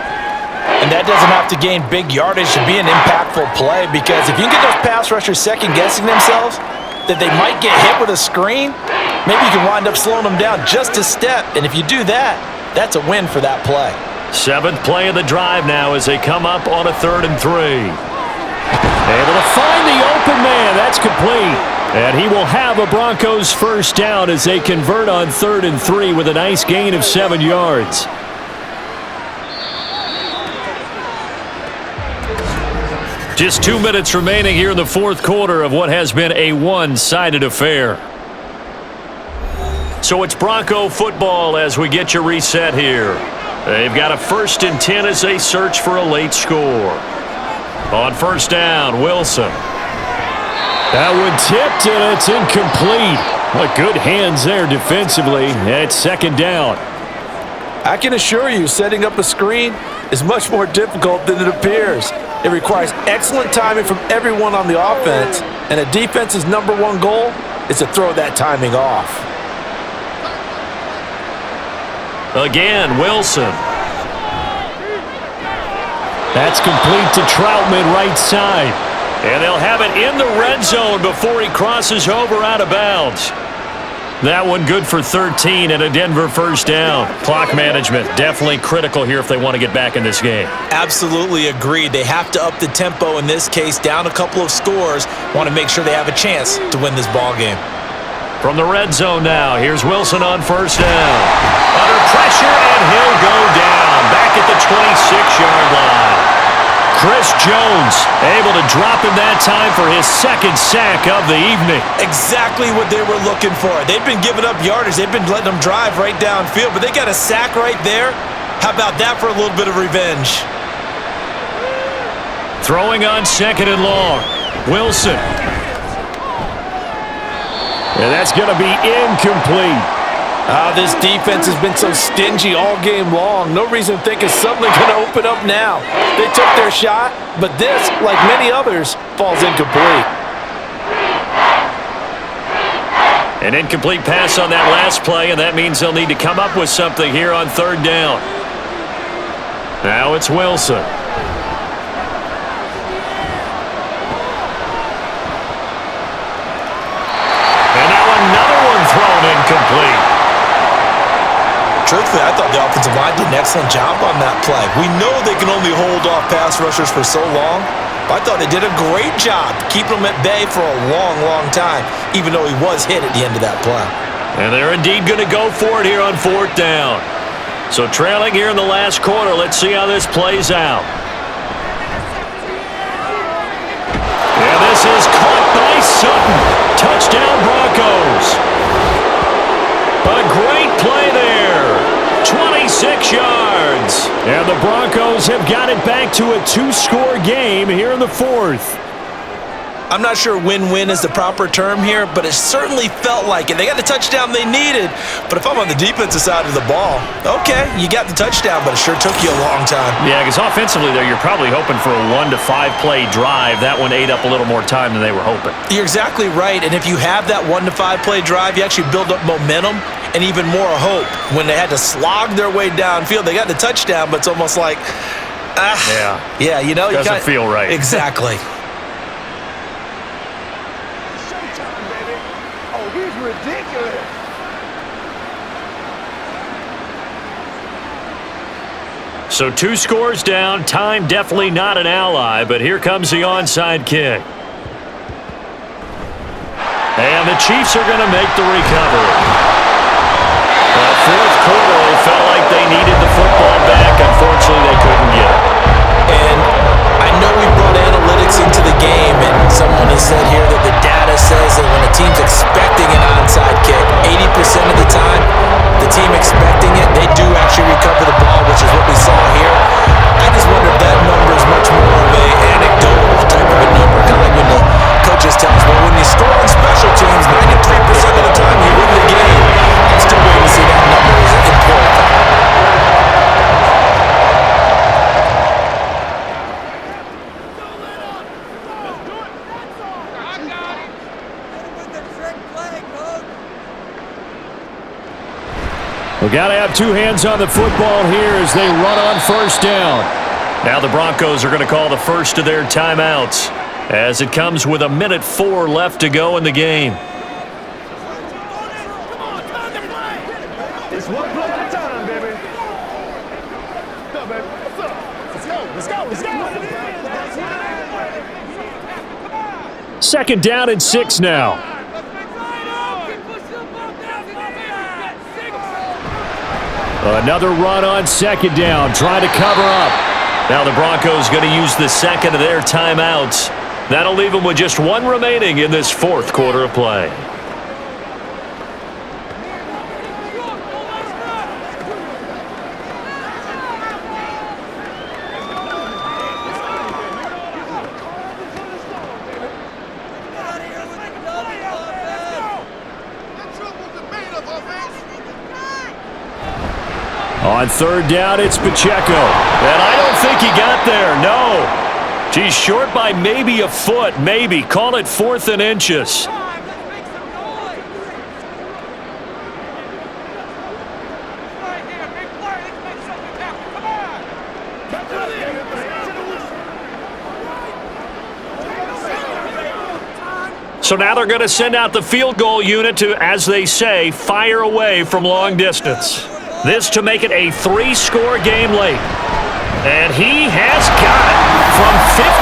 And that doesn't have to gain big yardage to be an impactful play, because if you can get those pass rushers second-guessing themselves that they might get hit with a screen, maybe you can wind up slowing them down just a step. And if you do that, that's a win for that play. 7th play of the drive now as they come up on a 3rd and 3. Able to find the open man. That's complete. And he will have a Broncos first down as they convert on 3rd and 3 with a nice gain of 7 yards. Just 2 minutes remaining here in the 4th quarter of what has been a one-sided affair. So it's Bronco football as we get you reset here. They've got a 1st and 10 as they search for a late score. On first down, Wilson. That one tipped and it's incomplete. What good hands there defensively. It's 2nd down. I can assure you, setting up a screen is much more difficult than it appears. It requires excellent timing from everyone on the offense, and a defense's #1 goal is to throw that timing off. Again, Wilson. That's complete to Troutman, right side. And they'll have it in the red zone before he crosses over out of bounds. That one good for 13 and a Denver first down. Clock management definitely critical here if they want to get back in this game. Absolutely agreed. They have to up the tempo in this case, down a couple of scores. Want to make sure they have a chance to win this ball game. From the red zone now, here's Wilson on first down. Under pressure, and he'll go down. Back at the 26-yard line. Chris Jones able to drop him that time for his 2nd sack of the evening. Exactly what they were looking for. They've been giving up yardage. They've been letting them drive right downfield, but they got a sack right there. How about that for a little bit of revenge? Throwing on 2nd and long. Wilson. And that's going to be incomplete. This defense has been so stingy all game long. No reason to think it's suddenly going to open up now. They took their shot, but this, like many others, falls incomplete. An incomplete pass on that last play, and that means they'll need to come up with something here on 3rd down. Now it's Wilson. And now another one thrown incomplete. Truthfully, I thought the offensive line did an excellent job on that play. We know they can only hold off pass rushers for so long, but I thought they did a great job keeping them at bay for a long, long time, even though he was hit at the end of that play. And they're indeed going to go for it here on 4th down. So trailing here in the last quarter. Let's see how this plays out. And this is caught by Sutton. Touchdown Broncos. A great play there. 26 yards. And the Broncos have got it back to a 2-score game here in the fourth. I'm not sure win-win is the proper term here, but it certainly felt like it. They got the touchdown they needed, but if I'm on the defensive side of the ball, okay, you got the touchdown, but it sure took you a long time. Yeah, because offensively there, you're probably hoping for a 1 to 5 play drive. That one ate up a little more time than they were hoping. You're exactly right, and if you have that 1 to 5 play drive, you actually build up momentum and even more hope. When they had to slog their way downfield, they got the touchdown, but it's almost like, yeah, you know, doesn't feel right. Exactly. Ridiculous. So 2 scores down. Time definitely not an ally, but here comes the onside kick. And the Chiefs are going to make the recovery. Well, fourth quarter, they felt like they needed the football back. Unfortunately, they couldn't get it. And I know we brought analytics into the game, and someone has said here that the data says that when a team's expecting an onside kick, 80% of the time, the team expecting it, they do actually recover the ball, which is what we saw here. I just wonder if that number is much more of an anecdotal type of a number, kind of like when the coaches tell us, well, when you score on special teams, 93% of the time you win the game. I'm still waiting to see that number is important. We got to have 2 hands on the football here as they run on first down. Now the Broncos are going to call the first of their timeouts as it comes with 1:04 left to go in the game. It's one play at a time, baby. What's up, baby? What's up? Let's go. Second down and 6 now. Another run on second down, trying to cover up. Now the Broncos going to use the second of their timeouts. That'll leave them with just 1 remaining in this fourth quarter of play. On third down, it's Pacheco. And I don't think he got there, no. He's short by maybe a foot, maybe. Call it 4th and inches. So now they're going to send out the field goal unit to, as they say, fire away from long distance. This to make it a 3-score game late. And he has got it from 55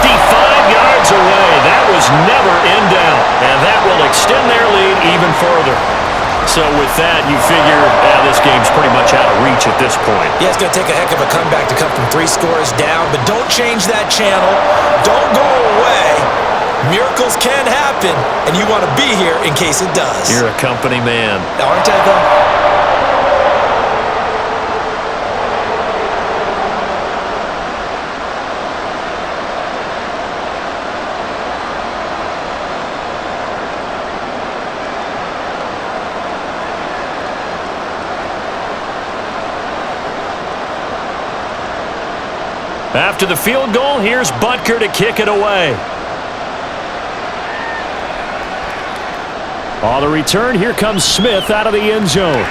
yards away. That was never in doubt. And that will extend their lead even further. So with that, you figure this game's pretty much out of reach at this point. Yeah, it's going to take a heck of a comeback to come from 3 scores down, but don't change that channel. Don't go away. Miracles can happen, and you want to be here in case it does. You're a company man. Aren't I, though? After the field goal, here's Butker to kick it away. On the return, here comes Smith out of the end zone.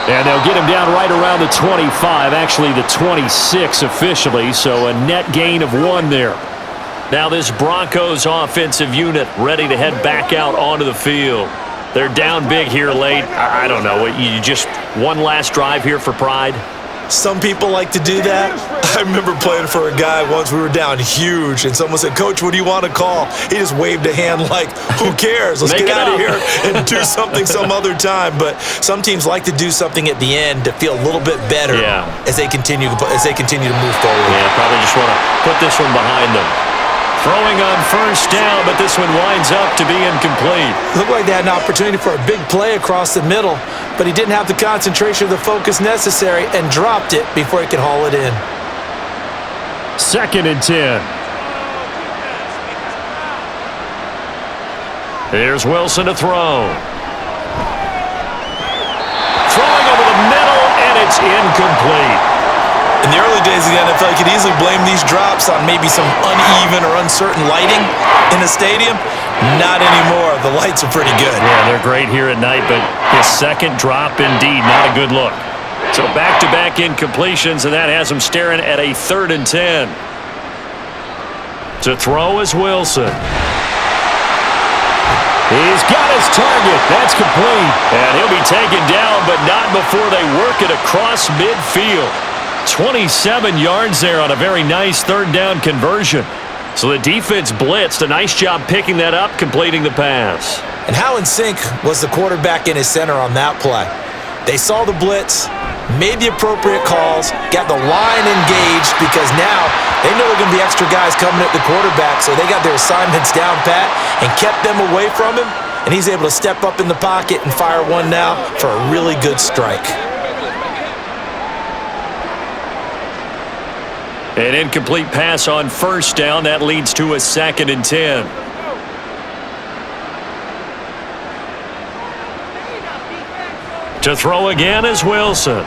And they'll get him down right around the 25, actually the 26 officially, so a net gain of 1 there. Now this Broncos offensive unit ready to head back out onto the field. They're down big here late. I don't know. You just one last drive here for pride? Some people like to do that. I remember playing for a guy once. We were down huge, and someone said, "Coach, what do you want to call?" He just waved a hand like, "Who cares? Let's get out of here and do something some other time." But some teams like to do something at the end to feel a little bit better as they continue to move forward. Yeah, probably just want to put this one behind them. Throwing on first down, but this one winds up to be incomplete. Looked like they had an opportunity for a big play across the middle, but he didn't have the concentration or the focus necessary and dropped it before he could haul it in. 2nd and 10. Here's Wilson to throw. Throwing over the middle, and it's incomplete. In the early days of the NFL, you could easily blame these drops on maybe some uneven or uncertain lighting in the stadium. Not anymore. The lights are pretty good. Yeah, they're great here at night, but his second drop, indeed, not a good look. So back-to-back incompletions, and that has him staring at a 3rd and 10. To throw is Wilson. He's got his target. That's complete. And he'll be taken down, but not before they work it across midfield. 27 yards there on a very nice 3rd down conversion. So the defense blitzed. A nice job picking that up, completing the pass. And how in sync was the quarterback in his center on that play? They saw the blitz, made the appropriate calls, got the line engaged because now they know there are going to be extra guys coming at the quarterback, so they got their assignments down pat and kept them away from him, and he's able to step up in the pocket and fire one now for a really good strike. An incomplete pass on first down. That leads to a 2nd and 10. To throw again is Wilson.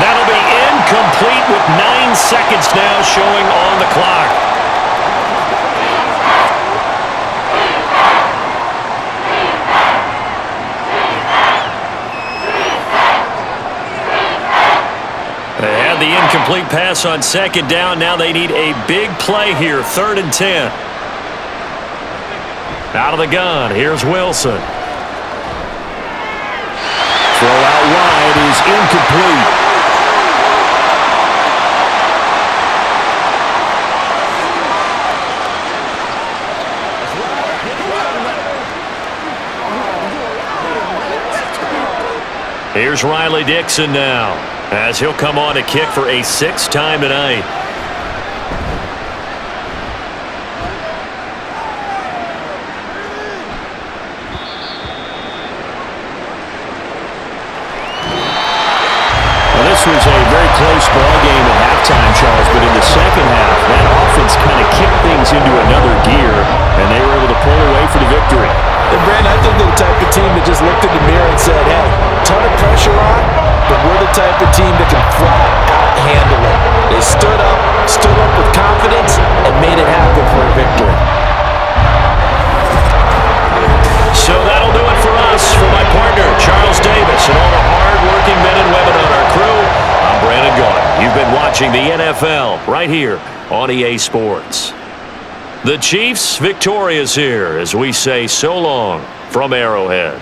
That'll be incomplete with 9 seconds now showing on the clock. They had the incomplete pass on 2nd down. Now they need a big play here. 3rd and 10. Out of the gun. Here's Wilson. Throw out wide is incomplete. Here's Riley Dixon now, as he'll come on to kick for a 6th time tonight. Well, this was a very close ball game at halftime, Charles, but in the second half, that offense kind of kicked things into another gear, and they were able to pull away for the victory. And Brandon, I think they're the type of team that just looked in the mirror and said, hey, ton of pressure on, but we're the type of team that can flat out handle it. They stood up with confidence, and made it happen for a victory. So that'll do it for us. For my partner, Charles Davis, and all the hard-working men and women on our crew, I'm Brandon Gaudin. You've been watching the NFL right here on EA Sports. The Chiefs victorious here as we say so long from Arrowhead.